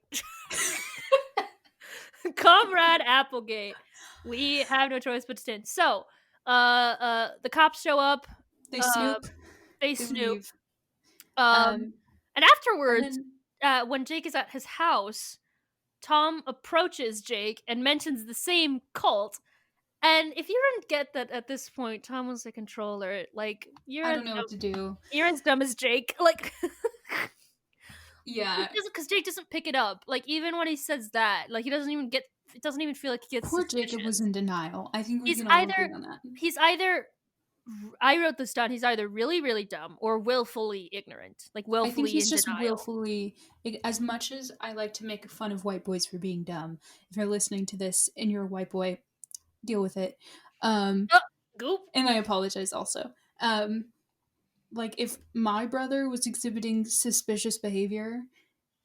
Comrade Applegate. We have no choice but to stand. So, the cops show up. They Uh, snoop, they they snoop. leave. Um, Um, and and afterwards, then when Jake is at his house, Tom approaches Jake and mentions the same cult. And if you didn't get that at this point, Tom was the controller. Like I don't know what to do. you're as dumb as Jake. Like Yeah, because Jake doesn't pick it up. Like even when he says that, like he doesn't even get. It doesn't even feel like he gets poor Jacob was suspicious. in denial. I think we He's can all either agree on that. he's either I wrote this down. He's either really really dumb or willfully ignorant, like I think willfully he's in just denial. willfully. As much as I like to make fun of white boys for being dumb, if you're listening to this and you're a white boy, deal with it. Um, Oh, goop. and I apologize also. Like if my brother was exhibiting suspicious behavior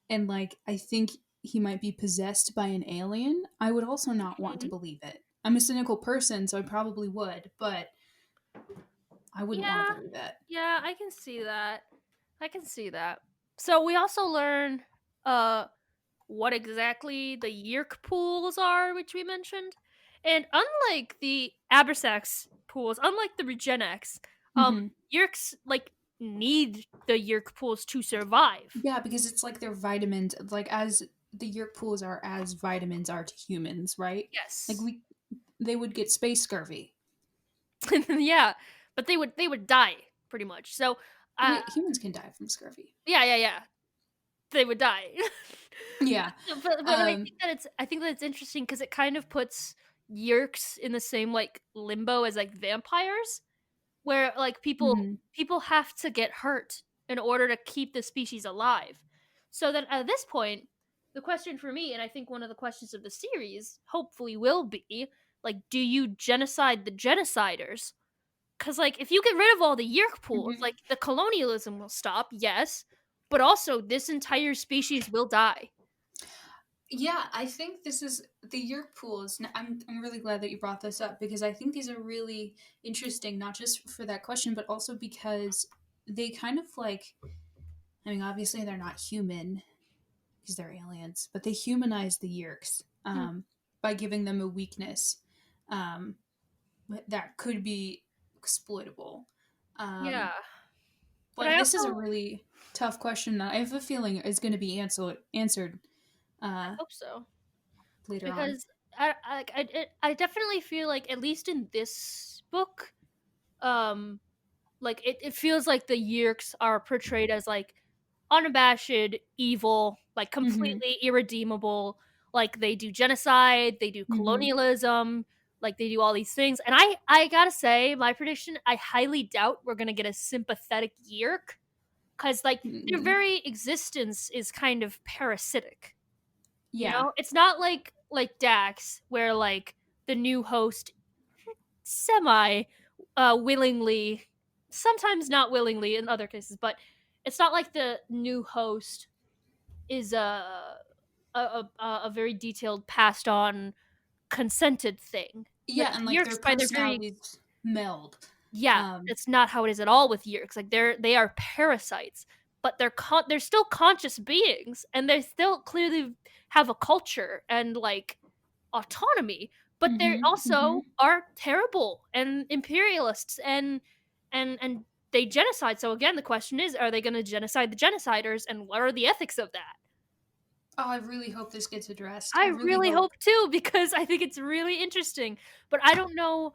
and like I think he might be possessed by an alien, I would also not want to Mhm. believe it. I'm a cynical person, so I probably would, but I wouldn't want Yeah, to believe that. yeah, I can see that. I can see that. So we also learn uh what exactly the Yeerk pools are, which we mentioned. And unlike the Abersax pools, unlike the Regenex, Mm-hmm. Yeerks like need the Yeerk pools to survive. Yeah, because it's like their vitamins, like as the Yerk pools are as vitamins are to humans, right? Like Yes. they would get space scurvy. Yeah, but they would die pretty much. So uh Wait, humans can die from scurvy. yeah. They would die. Yeah. But I think that it's interesting because it kind of puts Yeerks in the same like limbo as like vampires, where like Mm-hmm. people have to get hurt in order to keep the species alive. So then at this point, the question for me, and I think one of the questions of the series, hopefully will be, like, do you genocide the genociders? Because, like, if you get rid of all the Yeerk pools, Hmm. like, the colonialism will stop, yes, but also this entire species will die. Yeah, I think this is the Yerk pools. I'm really glad that you brought this up because I think these are really interesting, not just for that question, but also because they kind of like, I mean, obviously they're not human because they're aliens, but they humanize the Yerks Hmm. by giving them a weakness um, that could be exploitable. Um, Yeah. But like, I this is a also, really tough question that I have a feeling is going to be answered I uh, hope so. later on. Because I definitely feel like, at least in this book, um, like, it feels like the Yeerks are portrayed as, like, unabashed evil, like, Hmm. completely irredeemable. Like, they do genocide, they do Hmm. colonialism, like, they do all these things. And I gotta say, my prediction, I highly doubt we're gonna get a sympathetic Yeerk, because, like, their Mm, very existence is kind of parasitic. You yeah. know, it's not like Dax, where, like, the new host semi willingly, sometimes not willingly in other cases, but it's not like the new host is a very detailed, passed on, consented thing. Yeah, Like, and the like their Yerks, by their very, personalities meld. yeah, Um, that's not how it is at all with Yerks. Like, they are parasites, but they're still conscious beings, and they still clearly have a culture and, like, autonomy, but they mhm, also mhm. are terrible and imperialists, and they genocide. So again, the question is, are they going to genocide the genociders, and what are the ethics of that? Oh, I really hope this gets addressed. I I really really hope. hope too, because I think it's really interesting, but I don't know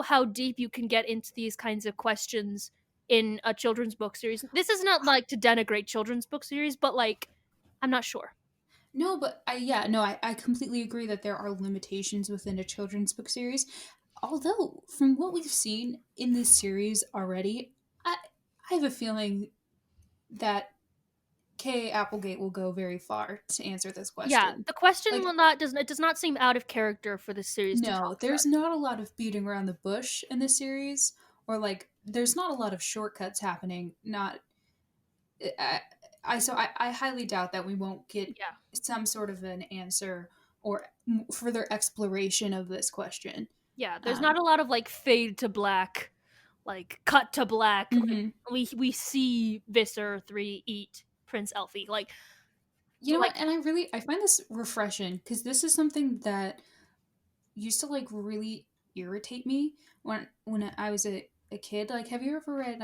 how deep you can get into these kinds of questions in a children's book series. This is not like to denigrate children's book series, but, like, I'm not sure. No, but yeah, no, I completely agree that there are limitations within a children's book series. Although, from what we've seen in this series already, I have a feeling that Kay Applegate will go very far to answer this Yeah, question. the question Like, will not does it does not seem out of character for this series to no, talk about. there's not a lot of beating around the bush in this series, or like, there's not a lot of shortcuts happening. Not, I, I highly doubt that we won't get Yeah. some sort of an answer or further exploration of this question. Yeah, there's not Um, a lot of, like, fade to black, like, cut to black, like, mhm. we see Visser 3 eat Prince Elfie, You know like, what? And I find this refreshing because this is something that used to like really irritate me when I was a kid. Like, have you ever read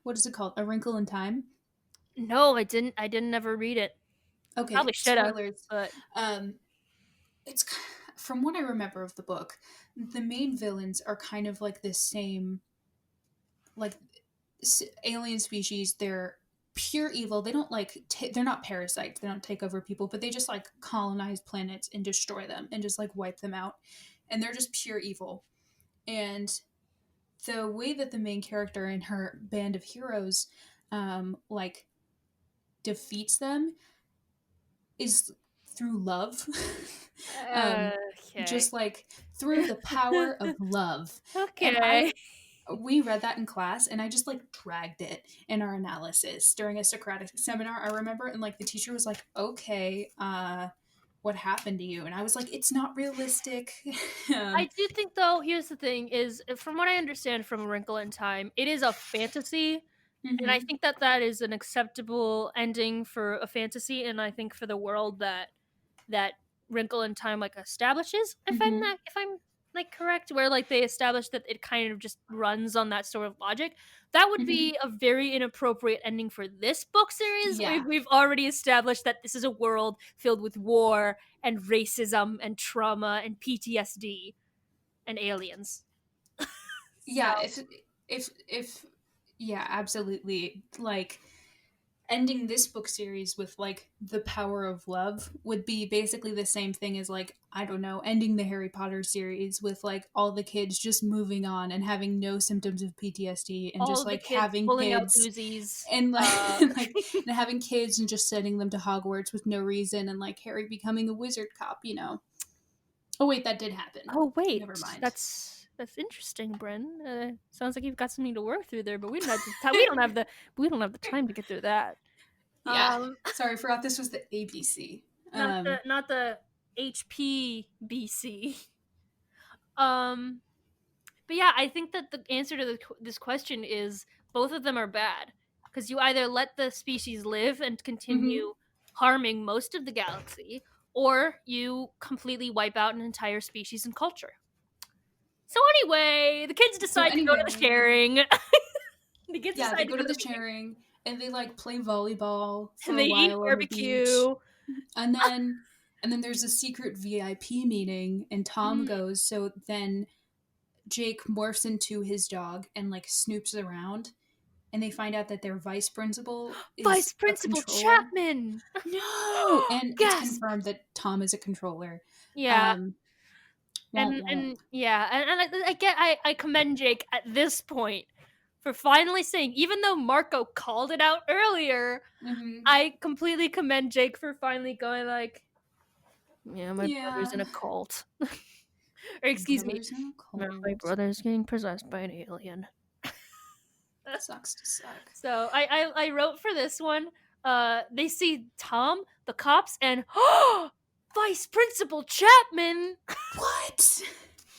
what is it called? A Wrinkle in Time? no, I didn't ever read it. Okay, Probably shoulda, spoilers. but Um, it's from what I remember of the book, the main villains are kind of like the same, like alien species. They're pure evil. They don't like they're not parasites. They don't take over people, but they just like colonize planets and destroy them and just like wipe them out. And they're just pure evil. And the way that the main character and her band of heroes like defeats them is through love. um, okay. just like through the power of love. And Okay. we read that in class and I just like dragged it in our analysis during a Socratic seminar, I remember. And like the teacher was like, okay, what happened to you? And I was like, it's not realistic. I um, do think, though, here's the thing, is, from what I understand from A Wrinkle in Time, it is a fantasy, and I mhm, think that that is an acceptable ending for a fantasy, and I think for the world that Wrinkle in Time, like, establishes, mhm, if I'm, like, correct, where, like, they establish that it kind of just runs on that sort of logic, that would mhm. be a very inappropriate ending for this book series. Yeah. We've already established that this is a world filled with war and racism and trauma and PTSD and aliens. So Yeah, if yeah, absolutely. Like, ending this book series with like the power of love would be basically the same thing as like, I don't know, ending the Harry Potter series with like all the kids just moving on and having no symptoms of PTSD and All just of the like kids having pulling out kids Uzis. and like, Uh, and having kids and just sending them to Hogwarts with no reason and like Harry becoming a wizard cop, you know. Oh wait, that did happen. oh wait, Never mind. that's interesting, Brynne. Sounds like you've got something to work through there, but we don't have the time. We don't have the time to get through that. Yeah. Um, Sorry, I forgot this was the ABC. not the HPBC. Um, but yeah, I think that the answer to this question is both of them are bad because you either let the species live and Mm-hmm. continue harming most of the galaxy, or you completely wipe out an entire species and culture. So anyway, the kids So decide to go to the anyway, sharing. The kids yeah, they decide to go go to to the the sharing, sharing and they like play volleyball for and a they eat while on the beach. barbecue. And then there's a secret VIP meeting and Tom Mm. goes, so then Jake morphs into his dog and like snoops around and they find out that their vice principal Vice is a Principal controller. Chapman. No, and it's Gasp. confirmed that Tom is a controller. Yeah, Um, womp and womp. yeah, and I commend Jake at this point for finally saying, even though Marco called it out earlier, Mm-hmm. I completely commend Jake for finally going like, yeah, my brother's Yeah, in a cult, or excuse me, brothers in a my cult. brother's getting possessed by an alien. Sucks to suck. So I wrote for this one. They see Tom, the cops, and Vice Principal Chapman. What?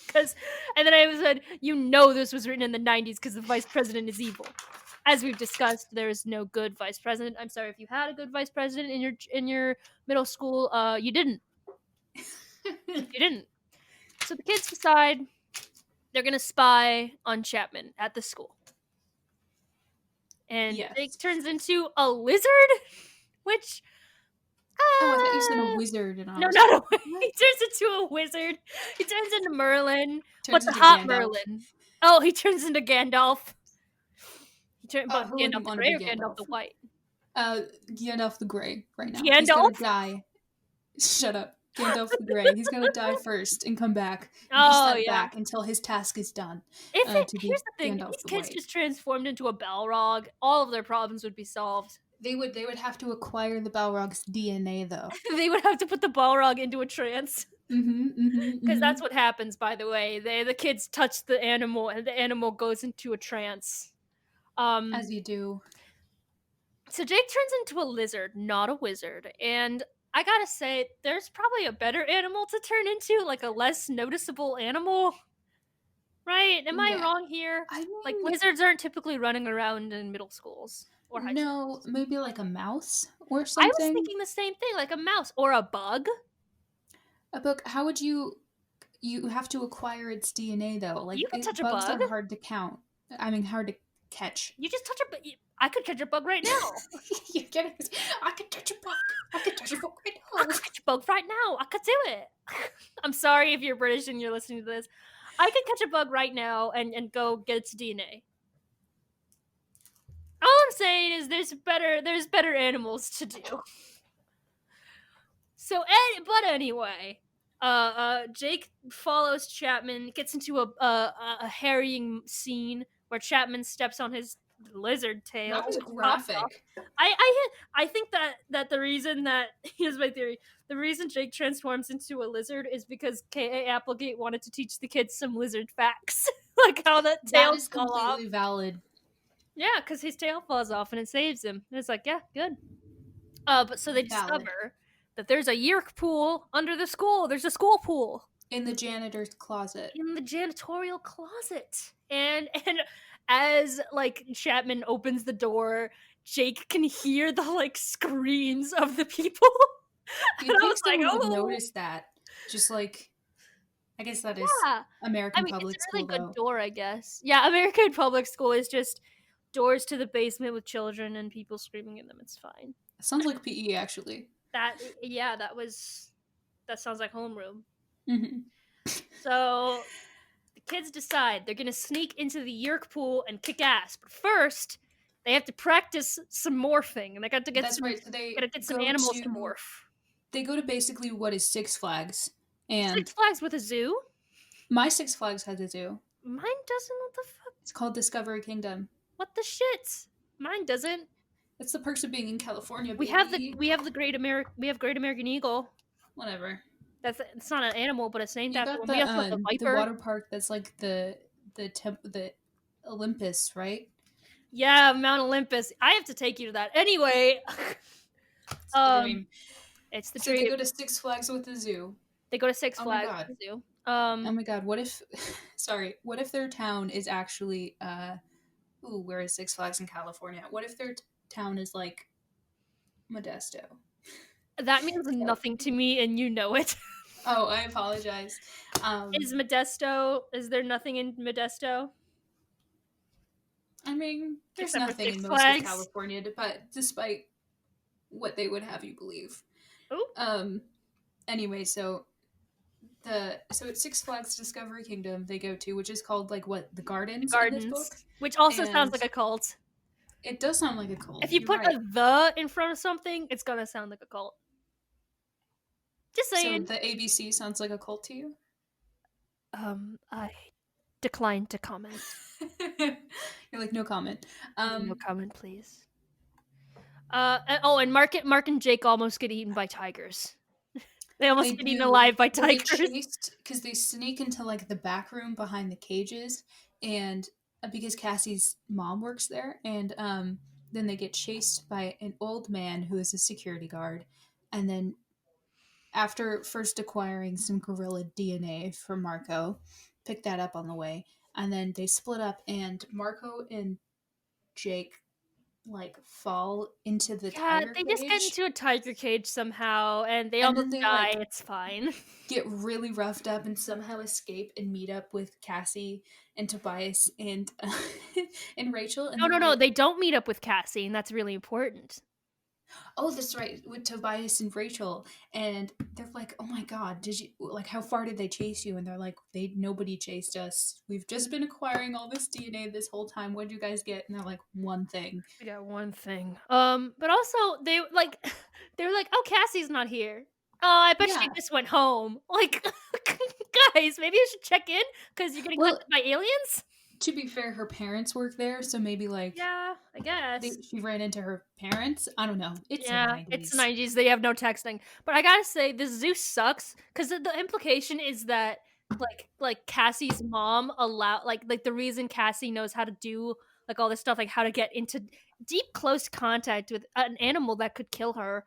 Because, and then I said, you know, this was written in the '90s because the vice president is evil. As we've discussed, there is no good vice president. I'm sorry if you had a good vice president in your middle school. You didn't. You didn't. So the kids decide they're gonna spy on Chapman at the school, and Jake Yes. turns into a lizard, which Oh, I thought you said a wizard, and I no, was not like, a. what? He turns into a wizard. He turns into Merlin, but Turns the into hot Gandalf. Merlin. Oh, he turns into Gandalf. But Who would you Gandalf the want to Grey be or Gandalf Gandalf? the White? Gandalf the Grey right now. He's gonna Gandalf? die. Shut up. Gandalf the Grey. He's gonna die first and come back and be Oh sent yeah. back until his task is done. To Here's be the thing: if Gandalf these the kids White. just transformed into a Balrog, all of their problems would be solved. They would have to acquire the Balrog's DNA though. They would have to put the Balrog into a trance, Mm-hmm. Mm-hmm. because Mm-hmm. that's what happens. By the way, the kids touch the animal, and the animal goes into a trance. Um, As you do. so Jake turns into a lizard, not a wizard, and I gotta say, there's probably a better animal to turn into, like a less noticeable animal. Right? Am I Yeah. wrong here? I Like mean, lizards aren't typically running around in middle schools or high no, schools. maybe like a mouse or I was something. thinking the same thing, like a mouse or a bug. A book. How would you? You have to acquire its DNA though. You Like can touch a bugs bug. are hard to count. I mean, hard to catch. You just touch a bug. I could catch a bug right now. You get it? I could touch a bug. I could touch a bug right I now. could catch a bug right now. I could do it. I'm sorry if you're British and you're listening to this. I could catch a bug right now and go get its DNA. All I'm saying is there's better animals to do. So, but anyway, Jake follows Chapman, gets into a harrying scene where Chapman steps on his lizard tail, That was which pops off. graphic. I think that the reason that here's my theory: the reason Jake transforms into a lizard is because K.A. Applegate wanted to teach the kids some lizard facts, like how that That tail is fell off. completely valid. Yeah, because his tail falls off and it saves him. And it's like, yeah, good. But so they Valid. discover that there's a yerk pool under the school. There's a school pool In the janitor's closet. in the janitorial closet, and as like Chapman opens the door, Jake can hear the like screams of the people. You'd And I think was like, someone would oh notice that. Just like, I guess that is yeah. I American mean, it's a public really school good though. door, I guess. Yeah, American public school is just doors to the basement with children and people screaming in them. It's fine. Sounds like PE actually. That sounds like homeroom. Mm-hmm. So the kids decide they're gonna sneak into the yerk pool and kick ass. But first, They have to practice some morphing, and they got to That's right. So gotta get some animals to morph. they go to basically what is Six Flags, Six and Flags with a zoo? my Six Flags has a zoo. Mine doesn't. What the fuck? It's called Discovery Kingdom. What the shit? Mine doesn't. It's the perks of being in California, We have baby. the Great American Eagle. Whatever. It's not an animal, but it's named You after got one. We also have the the Viper. water park that's like the Olympus, right? Yeah, Mount Olympus. I have to take you to that. Anyway, It's the dream. it's the So they dream. go to Six Flags with the zoo. They go to Six Oh my Flags god. Zoo. Oh my god. What if sorry, what if their town is actually ooh, where is Six Flags in California? What if their town is like Modesto? That means So, nothing to me, and you know it. oh, I apologize. Is Modesto? Is there nothing in Modesto I mean, there's except for nothing in Six most of Flags? California, but despite what they would have you believe. Oh, Anyway, so it's Six Flags Discovery Kingdom they go to, which is called like what the the Gardens in this book, Gardens, which also sounds and like a cult. it does sound like a cult. If you You're put right. a "the" in front of something, it's gonna sound like a cult. Just So saying. the ABC sounds like a cult to you? I decline to comment. You're like no comment. No comment, please. And Mark and Jake almost get eaten by tigers. They almost They get eaten do. alive by They get tigers. chased because they sneak into like the back room behind the cages, and because Cassie's mom works there, and then they get chased by an old man who is a security guard, and then after first acquiring some gorilla DNA from Marco, pick that up on the way, and then they split up, and Marco and Jake like fall into the Yeah, tiger they just get cage, into a tiger cage somehow, and they and almost then they die. like It's fine. get really roughed up and somehow escape and meet up with Cassie and Tobias and and Rachel, and No, they're no, no. like, They don't meet up with Cassie, and that's really important. "Oh, that's right," with Tobias and Rachel, and they're like, "Oh my god, did you like how far did they chase you?" And they're like, "They nobody chased us. We've just been acquiring all this DNA this whole time. What'd you guys get?" And they're like, "One thing." We got one thing. But also they like they were like, "Oh, Cassie's not here. Oh, I bet she Yeah. just went home." Like, guys, maybe you should check in because you're getting Well, hunted by aliens. to be fair, her parents work there, so maybe like Yeah, I guess. she ran into her parents. I don't know. It's the Yeah, it's the 90s. 90s. They have no texting. But I gotta say, this zoo sucks because the implication is that like Cassie's mom like the reason Cassie knows how to do like all this stuff, like how to get into deep close contact with an animal that could kill her,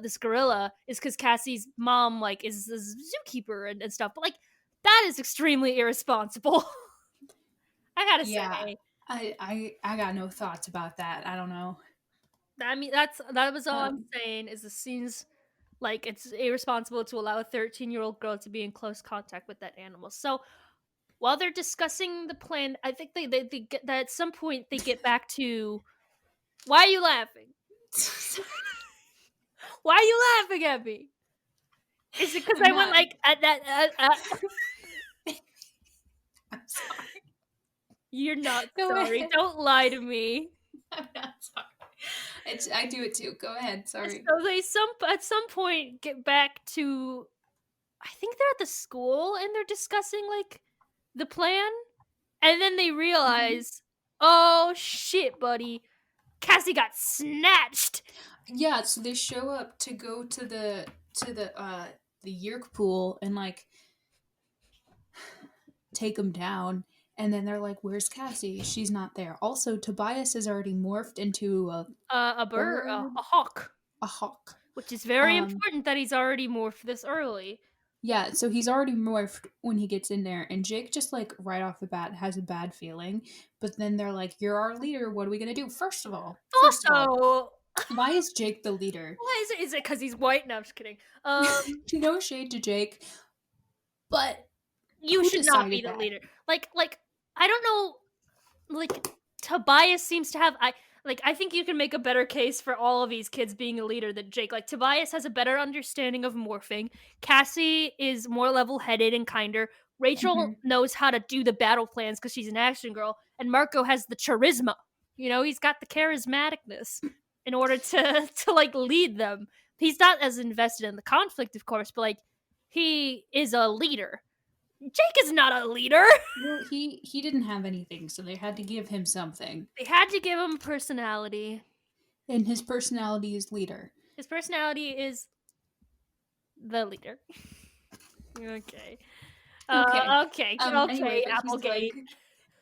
this gorilla, is because Cassie's mom like is a zookeeper and stuff. But like that is extremely irresponsible. I gotta Yeah. say. I got no thoughts about that. I don't know. I mean, that was all I'm Um, saying. Is the scenes like it's irresponsible to allow a 13-year-old girl to be in close contact with that animal. So while they're discussing the plan, I think they get that at some point they get back to why are you laughing? Why are you laughing at me? Is it because I'm I went not. like at that? I'm sorry. You're not Go sorry. ahead. Don't lie to me. I'm not sorry. I do it too. Go ahead. Sorry. So they at some point get back to I think they're at the school and they're discussing like the plan. And then they Mhm. realize, oh shit, buddy, Cassie got snatched. Yeah. So they show up to go to the Yerk pool and like take him down. And then they're like, "Where's Cassie? She's not there." Also, Tobias has already morphed into A hawk, a hawk. which is very Um, important that he's already morphed this early. Yeah, so he's already morphed when he gets in there, and Jake just like right off the bat has a bad feeling. But then they're like, "You're our leader. What are we gonna do?" First of all, Also, why is Jake the leader? why is it? Is it because he's white? No, I'm just kidding. No shade to Jake, but You who should not be decided the that? leader. Like I don't know. Like Tobias seems to have I think you can make a better case for all of these kids being a leader than Jake. Like Tobias has a better understanding of morphing. Cassie is more level-headed and kinder. Hmm. Rachel knows how to do the battle plans because she's an action girl, and Marco has the charisma. You know, he's got the charismaticness in order to to like lead them. He's not as invested in the conflict, of course, but like he is a leader. Jake is not a leader. Well, he didn't have anything, so they had to give him something. They had to give him personality. And his personality is leader. His personality is the leader. Okay. Okay. Okay. Anyway, Okay, but Applegate.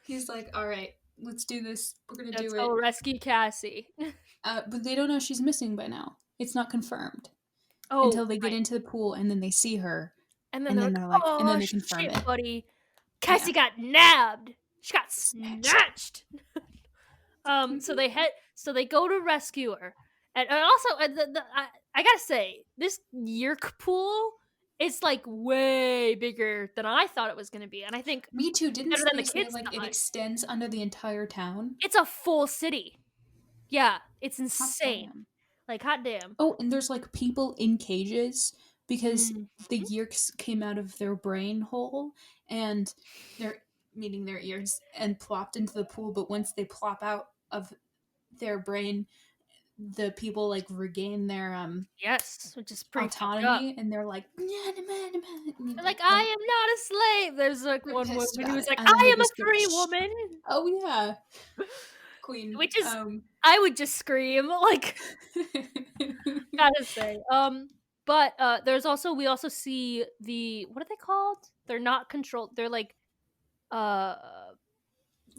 he's like, all right, let's do this. We're gonna Let's do go it. rescue Cassie. But they don't know she's missing by now. It's not confirmed Oh, until they get right. into the pool, and then they see her, And then and they're then like, they're like, and then oh, they confirm shit, it. buddy. Yeah. Cassie got nabbed. She got Snatched. snatched. So they go to rescue her. And also, I gotta say, this Yerk pool is like way bigger than I thought it was gonna be. And I think Me too. Didn't better than the they say kids like it thought. extends under the entire town? It's a full city. Yeah, it's Hot insane. damn. Like, hot damn. Oh, and there's like people in cages because Mm. the yerks came out of their brain hole and they're meaning their ears and plopped into the pool. But once they plop out of their brain, the people like regain their Yes, which is pretty fucked up. autonomy, and they're like, They're like, I am not a slave. There's like they're one pissed woman about who's it, like, and then I they am a just go, free shh. woman. Oh yeah, queen. Which is, I would just scream, like, gotta say. But there's also, we also see the, what are they called? They're not controlled. They're like, uh,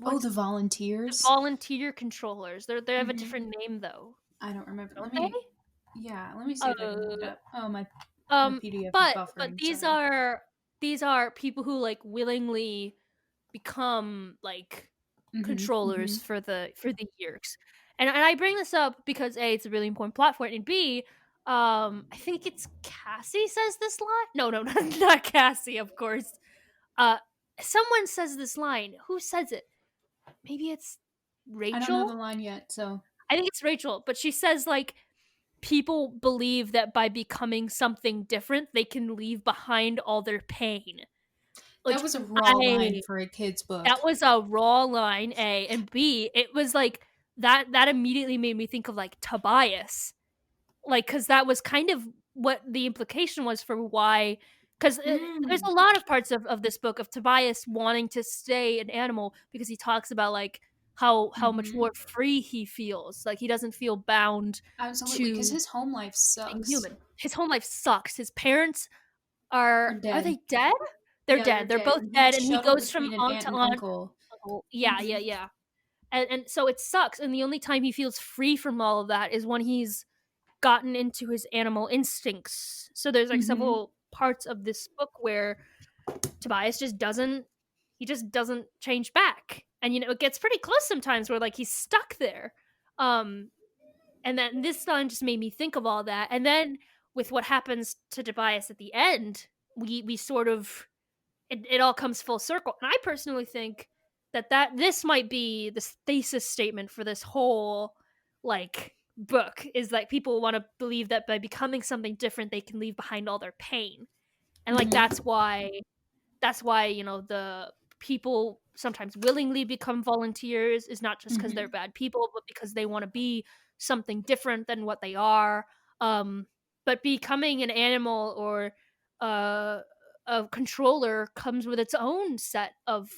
Oh, what's the the volunteers. volunteer controllers? They have a Mhm. different name though, I don't remember. don't Let they? me. Yeah, let me see if I can look it up. Oh my PDF is But buffering. these Sorry. are people who like willingly become like controllers for the Yeerks. And I bring this up because A, it's a really important plot point, and B, I think it's Cassie says this line. No, not Cassie, of course. Uh Someone says this line. Who says it? Maybe it's I don't know Rachel? the line yet, so I think it's Rachel, but she says like people believe that by becoming something different, they can leave behind all their pain. that Which was a raw line I for a kid's book. that was a raw line, A, and B, it was like that immediately made me think of like Tobias. Like, cuz that was kind of what the implication was for why, cuz there's Mm. a lot of parts of this book of Tobias wanting to stay an animal because he talks about like how much Mm-hmm. more free he feels. Like he doesn't feel bound Absolutely, because to his home life being sucks. human. His home life sucks. His parents They're are dead. they dead? They're Yeah, they're dead. They're dead, both and he dead, gets and he shuttled goes from between an aunt aunt to and aunt. uncle. Oh, yeah, Mm-hmm. yeah. And so it sucks. And the only time he feels free from all of that is when he's gotten into his animal instincts. So there's like Mm-hmm. several parts of this book where Tobias just doesn't change back. And you know, it gets pretty close sometimes where like he's stuck there. Um and then this line just made me think of all that. And then with what happens to Tobias at the end, we sort of it all comes full circle. And I personally think that this might be the thesis statement for this whole like book is like people want to believe that by becoming something different they can leave behind all their pain. And like Mm-hmm. that's why you know the people sometimes willingly become volunteers is not just because they're Mm-hmm. bad people but because they want to be something different than what they are. But becoming an animal or uh, a controller comes with its own set of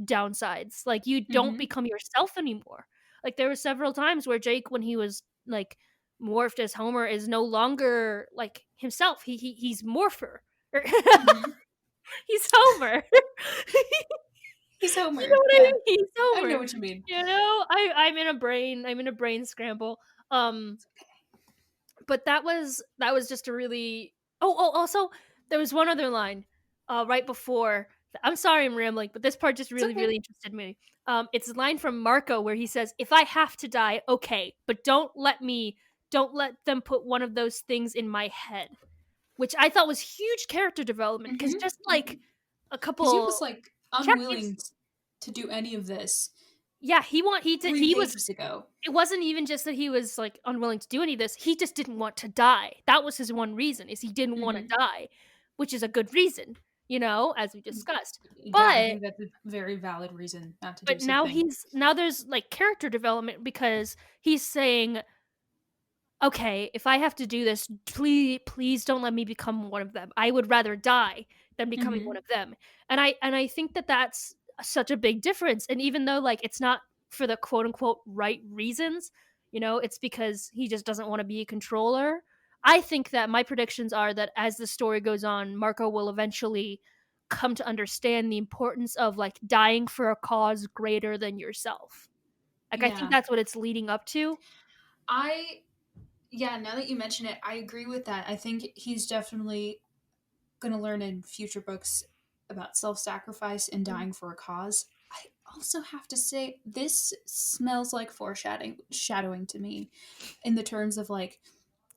downsides. Like you don't Mm-hmm. become yourself anymore. Like there were several times where Jake, when he was like morphed as Homer, is no longer like himself. He's Morpher. Mm-hmm. He's Homer. He's You know Homer. what I Yeah, mean? He's I know Homer. what you mean. You know, I'm in a brain scramble. Um, but that was just a really. Also there was one other line, right before. I'm sorry, I'm rambling, but this part just It's really okay. really interested me. It's a line from Marco where he says, "If I have to die, okay, but don't let them put one of those things in my head," which I thought was huge character development because Mm-hmm. just Mm-hmm. like a Because he couple was like chapters, unwilling to do any of this yeah, three he was. pages ago. It wasn't even just that he was like unwilling to do any of this. He just didn't want to die. That was his one reason is he didn't want to Mm-hmm. die, which is a good reason. as we discussed. Yeah, I But think that's a very valid reason not to do but something. now there's like character development because he's saying, okay, if I have to do this, please don't let me become one of them. I would rather die than becoming one Hmm. of them. And I think that that's such a big difference. And even though like it's not for the quote unquote right reasons, it's because he just doesn't want to be a controller. I think that my predictions are that as the story goes on, Marco will eventually come to understand the importance of like dying for a cause greater than yourself. Like I think Yeah. that's what it's leading up to. I Yeah, now that you mention it, I agree with that. I think he's definitely going to learn in future books about self-sacrifice and Mhm. dying for a cause. I also have to say this smells like foreshadowing shadowing to me in the terms of like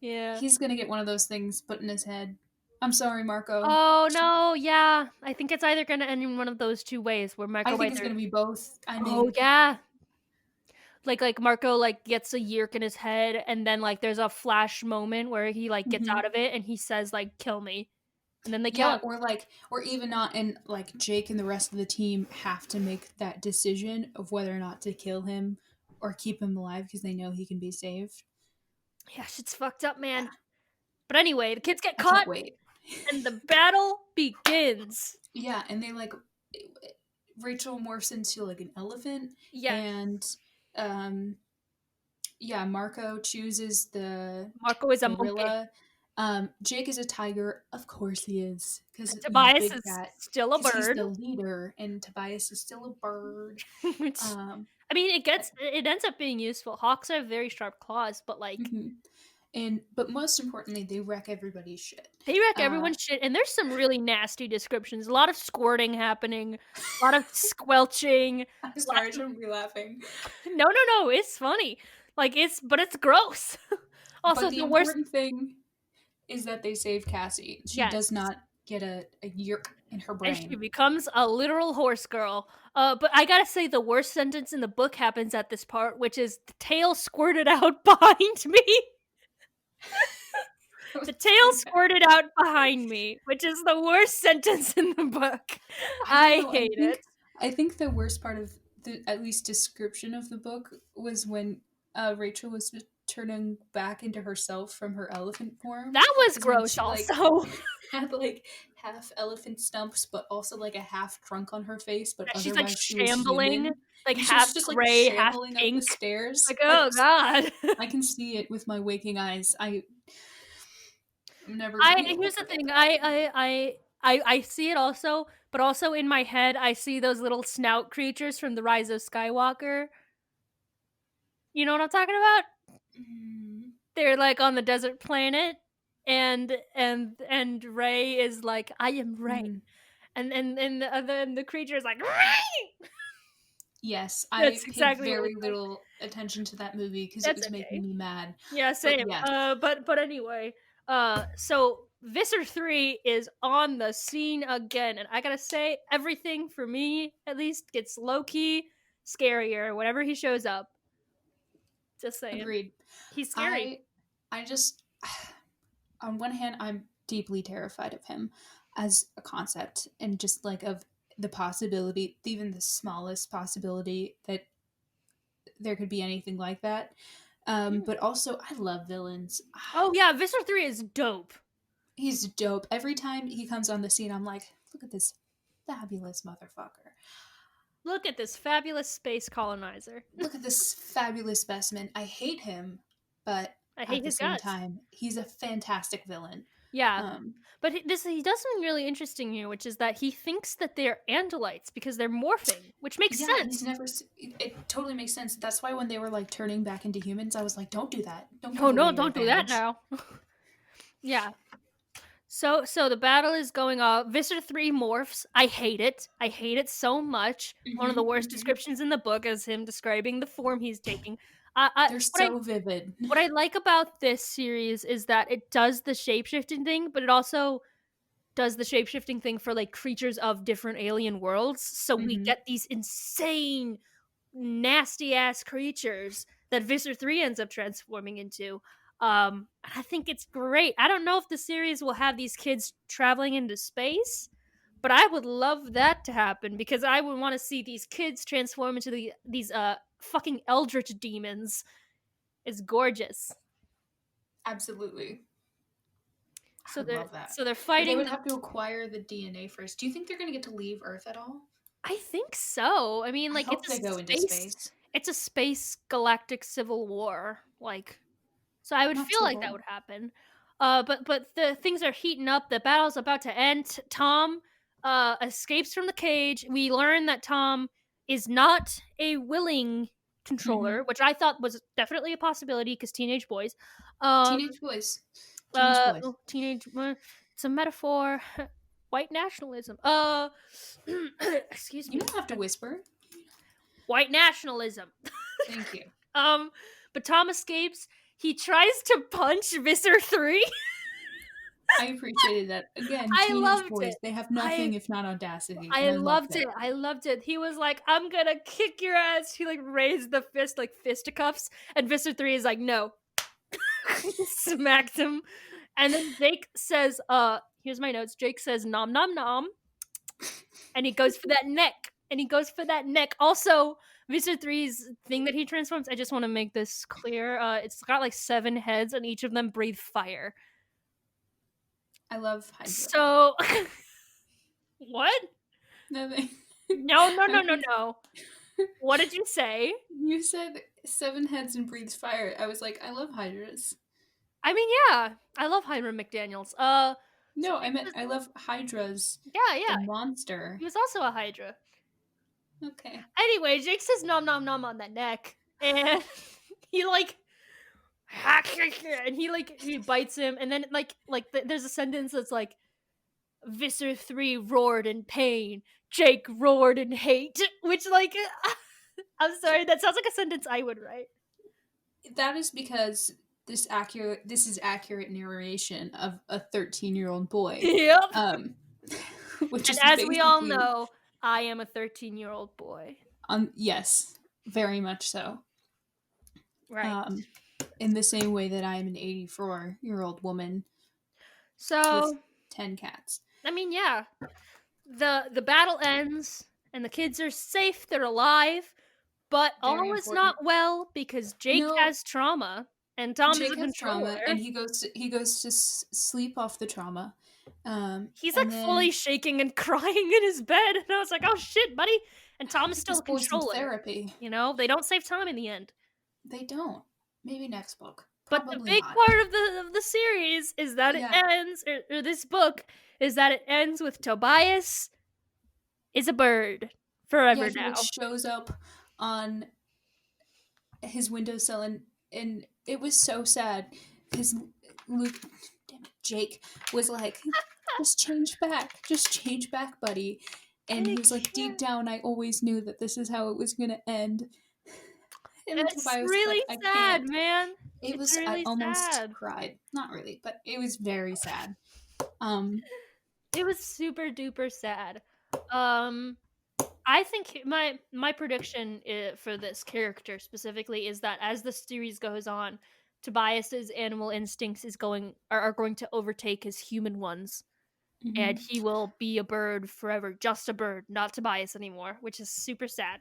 Yeah. he's going to get one of those things put in his head. I'm sorry, Marco. Oh, no, yeah. I think it's either gonna end in one of those 2 ways where I Marco think it's going either to be both. I Oh, mean, yeah. Like Marco, like, gets a yerk in his head, and then, like, there's a flash moment where he, like, gets mhm. out of it, and he says, like, "Kill me," and then they kill Yeah, him. or like, or even not, and like Jake and the rest of the team have to make that decision of whether or not to kill him or keep him alive because they know he can be saved. Yeah, shit's fucked up, Yeah, man. But anyway, the kids get I can't caught, wait. and the battle begins. Yeah, and they like Rachel morphs into like an elephant, Yes. and um, yeah, Marco chooses the Marco is a monkey, gorilla. Jake is a tiger. Of course he is, because and Tobias big is cat. still a Because he's bird. the leader, and Tobias is still a bird. Which Um, I mean, it ends up being useful. Hawks have very sharp claws, but, like, mhm. And but most importantly, they wreck everybody's shit. they wreck Uh, everyone's shit, and there's some really nasty descriptions. A lot of squirting happening, a lot of squelching. I'm Lot sorry, I shouldn't be laughing. No, no, no, it's funny. Like, it's gross. But Also, the the worst important thing is that they save Cassie. She does yes, not get a yerk in her and she brain. becomes a literal horse girl. But I gotta say the worst sentence in the book happens at this part, which is, "The tail squirted out behind me." The tail squirted out behind me, which is the worst sentence in the book. I don't I know. hate it. I think the worst part of the at least description of the book was when Rachel was turning back into herself from her elephant form. That was Is when gross she like also. had like half elephant stumps, but also like a half trunk on her face, but She's, like, otherwise she was shambling, human, like, and she was half just like gray, half shambling up the pink. stairs. Like, oh god. I can see it with my waking eyes. I'm never gonna I be able to Here's the forget thing, that. I see it also, but also in my head, I see those little snout creatures from The Rise of Skywalker. You know what I'm talking about? Mm, They're, like, on the desert planet, and Rey is like, "I am Rey," mm. and the creature is like, "Rey!" Yes, That's I paid exactly what very it's like. little attention to that movie because it That's was making okay. me mad. Yeah, But same. yes, But anyway, so Visser 3 is on the scene again, and I gotta say, everything for me at least gets low key scarier whenever he shows up. Just saying, agreed. he's scary. I I just on one hand I'm deeply terrified of him as a concept and just like of the possibility, even the smallest possibility that there could be anything like that. But also I love villains. Oh yeah, Visser 3 is dope. He's dope. Every time he comes on the scene, I'm like, look at this fabulous motherfucker. Look at this fabulous space colonizer. Look at this fabulous specimen. I hate him, but I at hate the his same guts. time, he's a fantastic villain. Yeah, Um, but he does something really interesting here, which is that he thinks that they're andalites because they're morphing, which makes yeah, he's sense. never. It totally makes sense. That's why when they were like turning back into humans, I was like, don't do that. Don't Oh give away no, your don't do that advantage. now. Yeah. So the battle is going on. Visser 3 morphs. I hate it. I hate it so much. One of the Hmm. worst Hmm. descriptions in the book is him describing the form he's taking. They're so vivid. What I like about this series is that it does the shapeshifting thing, but it also does the shapeshifting thing for like creatures of different alien worlds. So we Hmm. get these insane, nasty ass creatures that Visser 3 ends up transforming into. I think it's great. I don't know if the series will have these kids traveling into space, But I would love that to happen because I would want to see these kids transform into these fucking eldritch demons. It's gorgeous. Absolutely. I So would they're love that. so they're But they fighting would the have to acquire the DNA first. Do you think they're going to get to leave Earth at all? I think so. I mean, I like hope they go into space. it's a space galactic civil war. Like, so I would Not feel like that civil. would happen. But the things are heating up. The battle's about to end. Tom escapes from the cage. We learn that Tom is not a willing controller, Mm-hmm. which I thought was definitely a possibility because teenage boys. Um, Teenage boys. Teenage boys. teenage. It's a metaphor. White nationalism. Excuse You me. don't have to whisper. White nationalism. Thank you. Um, but Tom escapes. He tries to punch Visser 3. I appreciated that. Again, I teenage loved boys, it. they have I nothing if not audacity, and I I loved loved it. it. I loved it. He was like, "I'm gonna kick your ass." He like raised the fist, like fisticuffs, and Visser 3 is like, "No." Smacked him. And then Jake says, here's my notes. Jake says, "Nom nom nom." And he goes for that neck. And he goes for that neck. Also, Visser 3's thing that he transforms, I just want to make this clear. It's got like 7 heads, and each of them breathe fire. I love Hydra. So, what? Nothing. No, no, no, no, Okay. no. What did you say? You said 7 heads and breathes fire. I was like, I love Hydras. I mean, yeah, I love Hyman McDaniels. So No, I meant I love Hydras, yeah, the yeah, monster. he was also a Hydra. Okay. Anyway, Jake says nom nom nom on that neck, and he like, and he bites him, and then there's a sentence that's like, Visser 3 roared in pain, Jake roared in hate, which like, I'm sorry, that sounds like a sentence I would write. That is because this is accurate narration of a 13-year-old boy. Yep. Which And is as we all basically know, I am a 13-year-old boy. yes, very much so. Right. In the same way that I am an 84-year-old woman So, with 10 cats. I mean, yeah. The battle ends and the kids are safe, they're alive, but Very all is important. not well because Jake No, has trauma and Tom is Jake a has controller. trauma, and he goes to sleep off the trauma. He's And like fully then shaking and crying in his bed, and I was like, "Oh shit, buddy!" And Tom is give still this a boy some controller. therapy. You know, they don't save Tom in the end. They don't. Maybe next book. But the Probably big not. part of the series is that it Yeah. ends, or this book is that it ends with Tobias is a bird forever Yeah, he now. like shows up on his windowsill, and it was so sad because Luke, damn it, Jake was like, just change back, buddy. And he was like, deep down, I always knew that this is how it was gonna end. And It's Tobias was really like, I sad, can't. man. It It's was, I really almost sad. cried. Not really, but it was very sad. It was super duper sad. I think my prediction for this character specifically is that as the series goes on, Tobias's animal instincts are going to overtake his human ones, and Mhm. he will be a bird forever, just a bird, not Tobias anymore, which is super sad.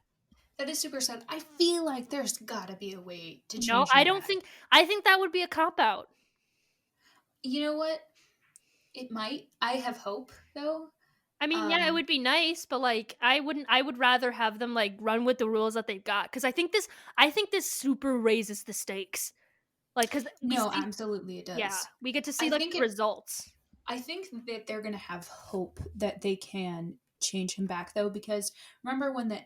That is super sad. I feel like there's gotta be a way to No, change I him don't back. think. I think that would be a cop out. You know what? It might. I have hope, though. I mean, yeah, it would be nice, but like, I would rather have them like run with the rules that they've got because I think this super raises the stakes. Like, because we No, see, absolutely it yeah, does. we get to see I like think the it. results. I think that they're gonna have hope that they can change him back, though, because remember when the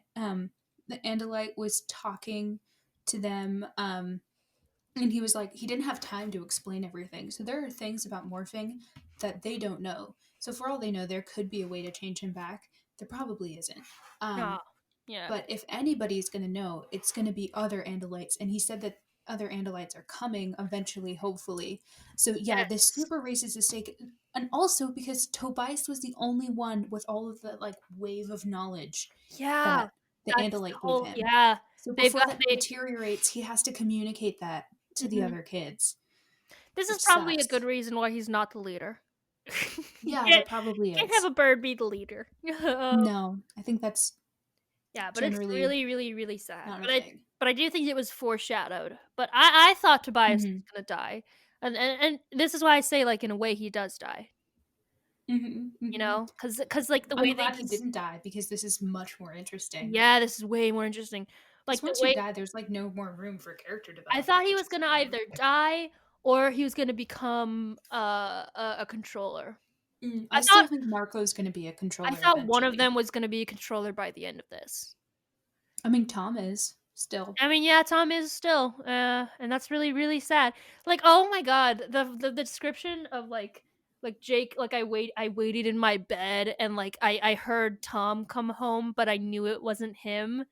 Andalite was talking to them, and he was like, he didn't have time to explain everything. So there are things about morphing that they don't know. So for all they know, there could be a way to change him back. There probably isn't. Oh, yeah. But if anybody's going to know, it's going to be other Andalites. And he said that other Andalites are coming eventually, hopefully. So yeah, this Yes. super raises the stake. And also because Tobias was the only one with all of the like wave of knowledge Yeah. that the That's the Andalite gave whole, him. yeah. So They've before got that deteriorates, he has to communicate that to the mhm. other kids, This is which probably a sucks. good reason why he's not the leader. You Yeah, there probably can't have is. a bird be the leader. No, I think that's Yeah, but it's generally really, really, really sad. not a But thing. I do think it was foreshadowed. But I thought Tobias was Mhm. gonna die, and this is why I say like in a way he does die. Mhm. You Mhm. know, because like the I'm way that glad he he's didn't die because this is much more interesting. yeah, this is way more interesting. Because Like the once you way die, there's like no more room for character I development, thought he which was is gonna fine. either die or he was gonna become a controller. I I still thought think Marco's going to be a I controller thought one of eventually. them was gonna be a controller by the end of this. I mean, Tom is still. I mean, yeah, Tom is still, and that's really, really sad. Like, oh my god, the description of like Jake, like I waited in my bed and like I heard Tom come home, but I knew it wasn't him.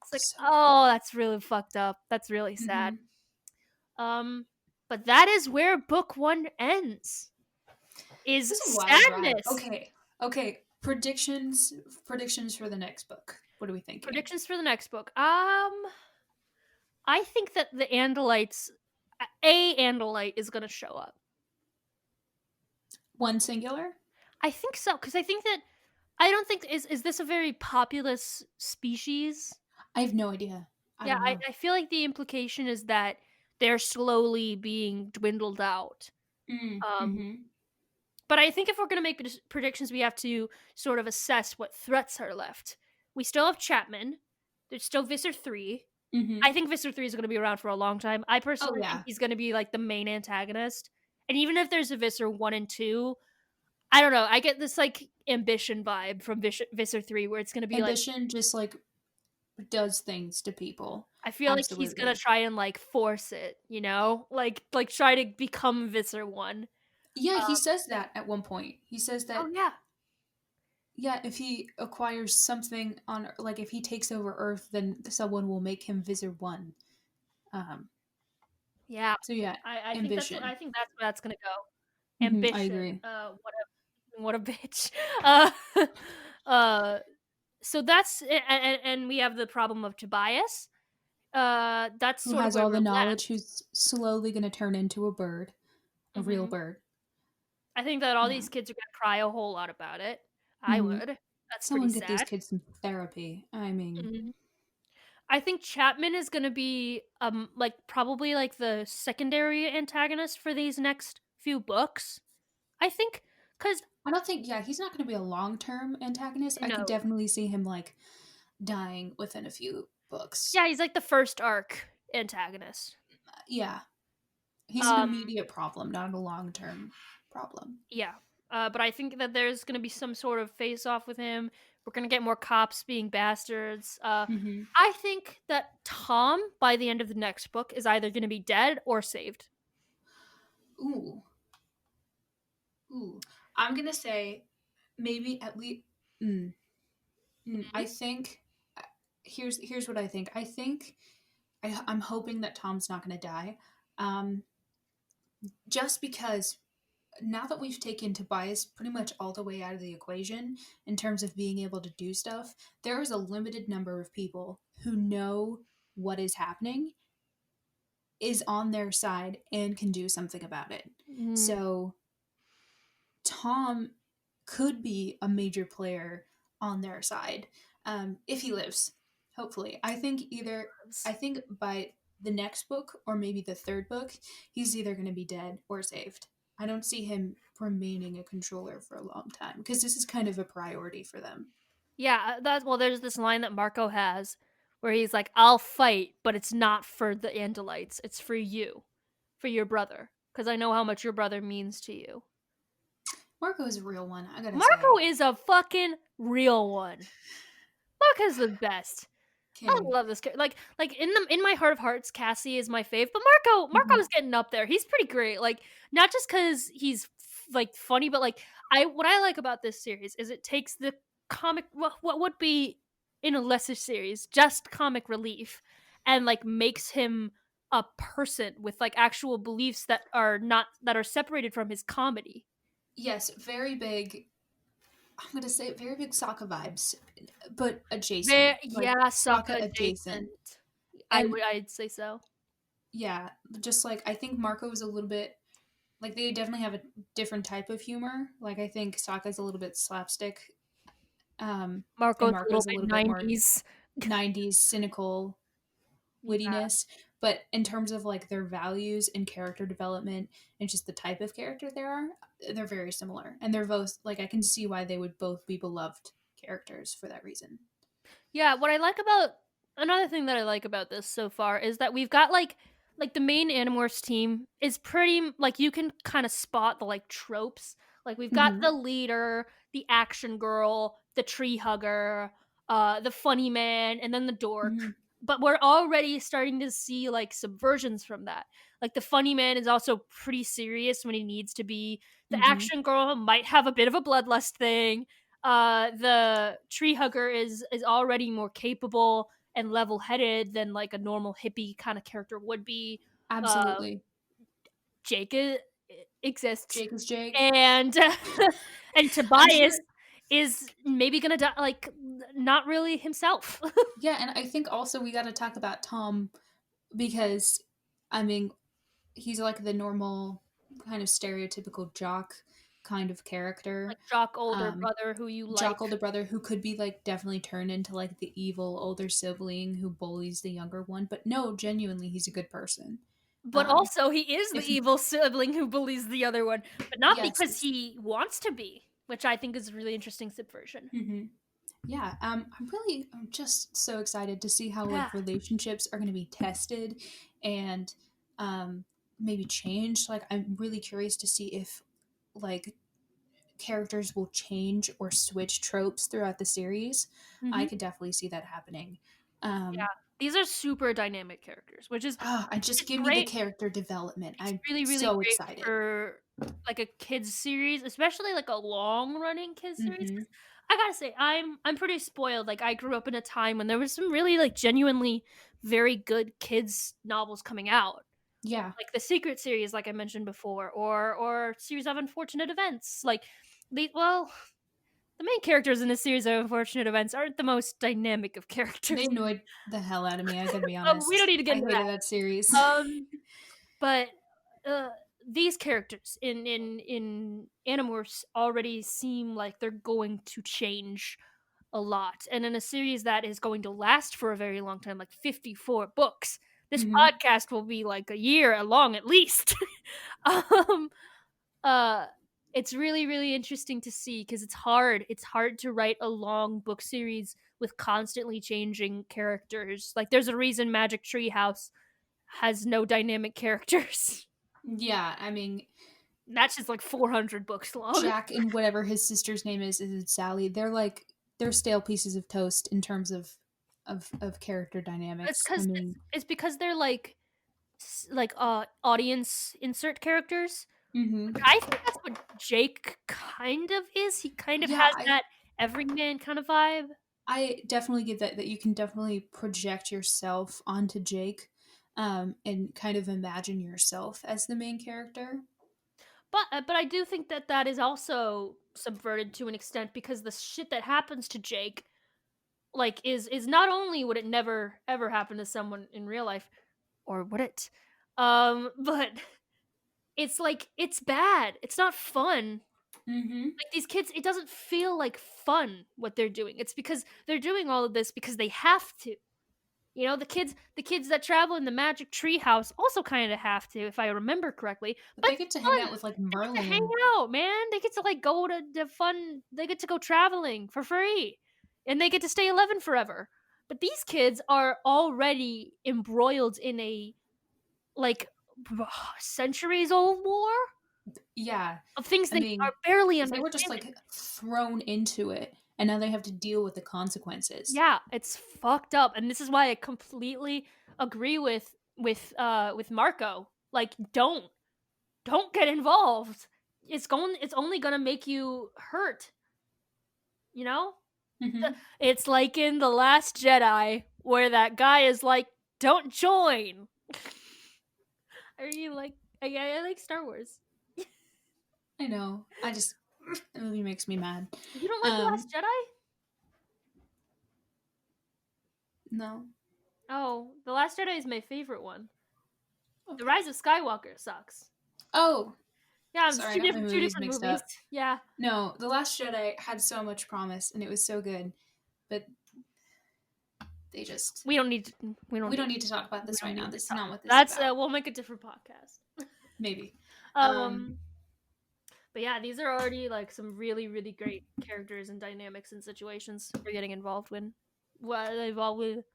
It's like, So oh, that's really fucked up. That's really sad. mhm. Um, but that is where book one ends. Is This is a wild ride. sadness. Okay. Okay. Predictions for the next book. What are we thinking? Predictions for the next book. I think that the Andalites, a Andalite is gonna show up. One singular? I think so because I think that I don't think is this a very populous species? I have no idea. I Yeah, don't know. I feel like the implication is that they're slowly being dwindled out. Um, Mm-hmm. but I think if we're gonna make predictions, we have to sort of assess what threats are left. We still have Chapman. There's still Visser 3. I Mm-hmm. think Visser 3 is going to be around for a long time. I Oh personally think yeah. he's going to be like the main antagonist. And even if there's a Visser 1 and 2, I don't know. I get this like ambition vibe from Visser 3 where it's going to be like Ambition just like does things to people. I feel like he's going to Absolutely. try and like force it, you know? Like try to become Visser 1. Yeah, he says that at one point. He says Oh that yeah. yeah, if he acquires something on like if he takes over Earth, then someone will make him Visor One. Um. Yeah. So yeah, I think ambition. that's where that's going to go. I Ambition. agree. What a bitch. Uh uh so that's and we have the problem of Tobias. That's Who sort of has where all we're the knowledge? left. Who's slowly going to turn into a bird, a real Mhm. bird? I think that all Yeah. these kids are gonna cry a whole lot about it. I hmm would. That's pretty Someone get these sad. kids some therapy. I mean, Mhm. I think Chapman is gonna be, like, probably, like, the secondary antagonist for these next few books. I think, cause I don't think. Yeah, he's not going to be a long-term antagonist. I could no. definitely see him like dying within a few books. Yeah, he's, like, the first arc antagonist. Yeah, he's an Um, immediate problem, not a long-term problem. yeah. But I think that there's gonna be some sort of face-off with him. We're gonna get more cops being bastards. hmm I think that Tom, by the end of the next book, is either gonna be dead or saved. Ooh, ooh. I'm gonna say maybe at least. Mm, I Mhm. think here's what I think. I think I'm hoping that Tom's not going to die, um, just because now that we've taken Tobias pretty much all the way out of the equation in terms of being able to do stuff, there is a limited number of people who know what is happening, is on their side, and can do something about it. Mm. So Tom could be a major player on their side if he lives. Hopefully, I think by the next book or maybe the third book, he's either going to be dead or saved. I don't see him remaining a controller for a long time because this is kind of a priority for them. Yeah, that's well. There's this line that Marco has where he's like, "I'll fight, but it's not for the Andalites. It's for you, for your brother, because I know how much your brother means to you." Marco is a real one, I gotta Marco say. is a fucking real one. Marco's the best. I King. love this character. Like in my heart of hearts, Cassie is my fave, but hmm Marco's getting up there. He's pretty great. Like not just because he's like funny, but like I what I like about this series is it takes the comic what would be in a lesser series just comic relief and like makes him a person with like actual beliefs that are separated from his comedy. Yes, very big. I'm gonna say very big Sokka vibes, but adjacent, There, like yeah, Sokka Sokka adjacent. adjacent. And I'd say so. yeah, just like I think Marco is a little bit. like they definitely have a different type of humor. Like I think Sokka's a little bit slapstick, and Marco's a little Marco's a bit little bit more 90s. 90s cynical Yeah. wittiness. But in terms of like their values and character development and just the type of character they are, they're very similar. And they're both like I can see why they would both be beloved characters for that reason. Yeah, what I like about another thing that I like about this so far is that we've got like the main Animorphs team is pretty like you can kind of spot the like tropes. Like we've got Mm-hmm. the leader, the action girl, the tree hugger, the funny man, and then the dork. Mm-hmm. But we're already starting to see like subversions from that. Like the funny man is also pretty serious when he needs to be. The Mm-hmm. action girl might have a bit of a bloodlust thing. The tree hugger is already more capable and level-headed than like a normal hippie kind of character would be. uh Absolutely. Jake exists, Jake is Jake. and and I'm Tobias sure. is maybe gonna die, like not really himself. Yeah, and I think also we got to talk about Tom because, I mean, he's like the normal kind of stereotypical jock kind of character. Like jock older Um, brother who you like, jock older brother who could be like definitely turned into like the evil older sibling who bullies the younger one, but no, genuinely, he's a good person. but Um, also he is the if evil sibling who bullies the other one, but not yes, because he wants to be, which I think is a really interesting subversion. mm-hmm. Yeah, I'm just so excited to see how Yeah. like relationships are going to be tested and um, maybe changed. Like, I'm really curious to see if like characters will change or switch tropes throughout the series. I Mhm. could definitely see that happening. Yeah, Um, these are super dynamic characters, I which just is give me the great. character development. It's I'm really, really so great excited. for like a kids series, especially like a long running kids series. Mm-hmm. 'Cause I gotta say, I'm pretty spoiled. Like I grew up in a time when there was some really like genuinely very good kids novels coming out, Yeah, like the Secret series, like I mentioned before, or series of unfortunate events. Like well, the main characters in a series of unfortunate events aren't the most dynamic of they characters. annoyed the hell out of me. I gotta be We don't honest. need to get I into hated that. that series. But uh, these characters in Animorphs already seem like they're going to change a lot, and in a series that is going to last for a very long time, like 54 books. This Mm-hmm. podcast will be like a year long at least. um, uh, it's really really interesting to see because it's hard. It's hard to write a long book series with constantly changing characters. Like there's a reason Magic Tree House has no dynamic characters. Yeah, I mean, That's just like 400 books long. Jack and whatever his sister's name is Sally. They're like they're stale pieces of toast in terms of of character It's dynamics. I because mean, it's because they're like audience insert characters. hmm Which I think that's what Jake kind of is. He kind of yeah, has that everyman kind of vibe. I definitely get that you can definitely project yourself onto Jake, and kind of imagine yourself as the main character. But I do think that that is also subverted to an extent because the shit that happens to Jake like is not only would it never ever happen to someone in real life, or would it? But it's like it's bad. It's not fun. Mm-hmm. Like these kids, it doesn't feel like fun what they're doing. It's because they're doing all of this because they have to. You know, the kids that travel in the magic tree house also kind of have to, if I remember correctly. But But they get it's to hang fun. out with like They get to Merlin hang and out, man. They get to like go to the fun. They get to go traveling for free, and they get to stay 11 forever. But these kids are already embroiled in a like centuries old war yeah. of things I they mean, are barely they were just understanding. like thrown into it, and now they have to deal with the consequences. Yeah, it's fucked up, and this is why I completely agree with Marco. Like, don't get involved. It's only gonna make you hurt. You know, Mm-hmm. it's like in the Last Jedi where that guy is like, "Don't join." Are you like? I like Star Wars. I know. I just the movie makes me mad. You don't like the Last Um, Jedi? no. Oh, the Last Jedi is my favorite one. Okay. The Rise of Skywalker sucks. Oh, Yeah, it's Sorry, I got my two movies different mixed movies. up. Yeah. No, The Last Jedi had so much promise and it was so good, but they just We don't need to. We don't we need. don't need to talk about We this don't right now. need to This is talk. not what this is That's about. we'll make a different podcast. Maybe. Um, but yeah, these are already like some really, really great characters and dynamics and situations we're getting involved in. What involved with.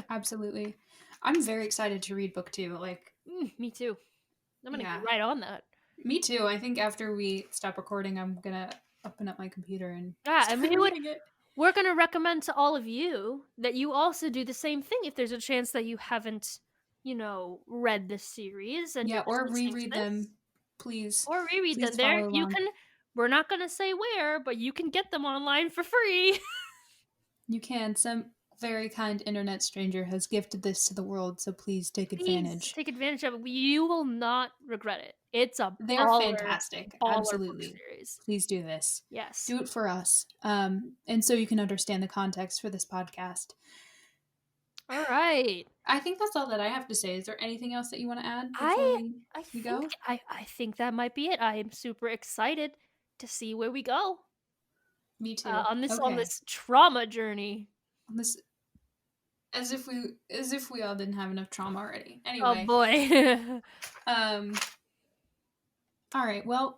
Absolutely. I'm very excited to read book 2. Like, Me too. I'm gonna yeah. get right on that. Me too. I think after we stop recording, I'm gonna open up my computer and Yeah, and start reading it. we're going to recommend to all of you that you also do the same thing if there's a chance that you haven't, read this series and Yeah, you're just or listening to reread this, them. Please, or reread them. please There, follow you along. can. We're not going to say where, but you can get them online for free. You can. Some very kind internet stranger has gifted this to the world, so please take Please advantage. take advantage of it. You will not regret it. It's a They're baller, fantastic. baller book Absolutely. series. Please do this. Yes. Do it for us. And so you can understand the context for this podcast. All right. I think that's all that I have to say. Is there anything else that you want to add before I we think go? I think that might be it. I am super excited to see where we go. Me too. On Okay. this trauma journey. This as if we all didn't have enough trauma already. Oh Anyway, boy. all right. Well,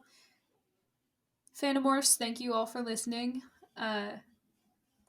Phantomorphs, thank you all for listening. We'll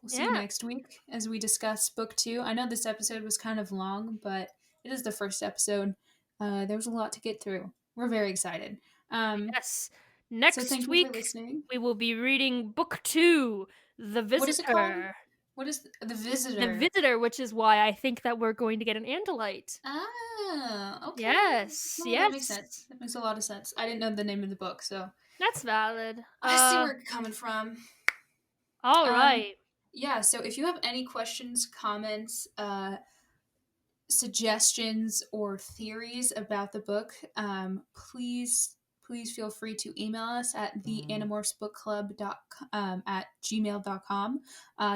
see you Yeah. next week as we discuss book 2. I know this episode was kind of long, but it is the first episode. There was a lot to get through. We're very excited. Yes. So Next thank you for week listening. we will be reading book 2, The What is it called? Visitor. What is the The Visitor? Visitor, which is why I think that we're going to get an Andalite. Ah, okay. Yes. No, that makes Yes. sense. That makes a lot of sense. I didn't know the name of the book, so That's valid. I see where you're coming from. All right. Yeah, so if you have any questions, comments, suggestions, or theories about the book, please feel free to email us at theanimorphsbookclub at gmail.com.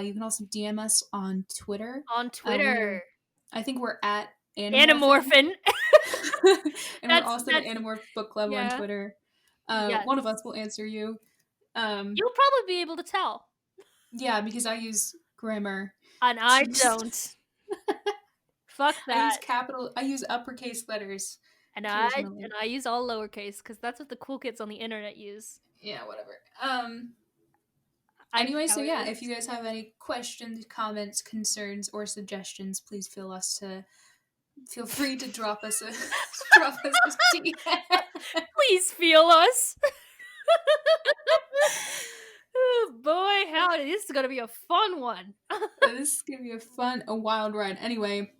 You can also DM us on Twitter. On Twitter. I think we're at Animorphin. and we're also the Animorphs Book Club on yeah. Twitter. Yes. One of us will answer you. You'll probably be able to tell. Yeah, because I use grammar. And I don't. Fuck that. I use uppercase letters. And occasionally. I use all lowercase because that's what the cool kids on the internet use. Yeah, whatever. Anyway, so yeah, if you guys have any questions, comments, concerns, or suggestions, please feel free to drop us a DM. Please feel us. Oh boy, howdy, this is gonna be a fun one. This is gonna be a wild ride. Anyway,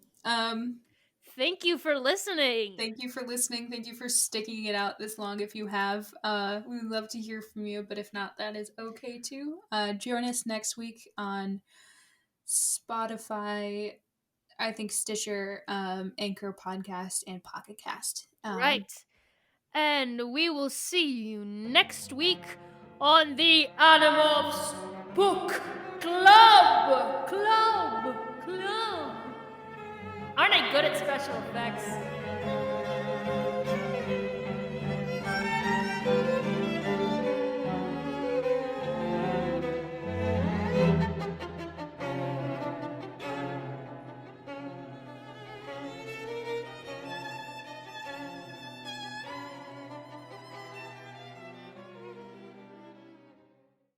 thank you for listening. Thank you for listening. Thank you for sticking it out this long if you have. We would love to hear from you, but if not, that is okay too. Join us next week on Spotify, I think Stitcher, Anchor Podcast, and Pocket Cast. Right. And we will see you next week on the Animorphs Book Club. Aren't I good at special effects?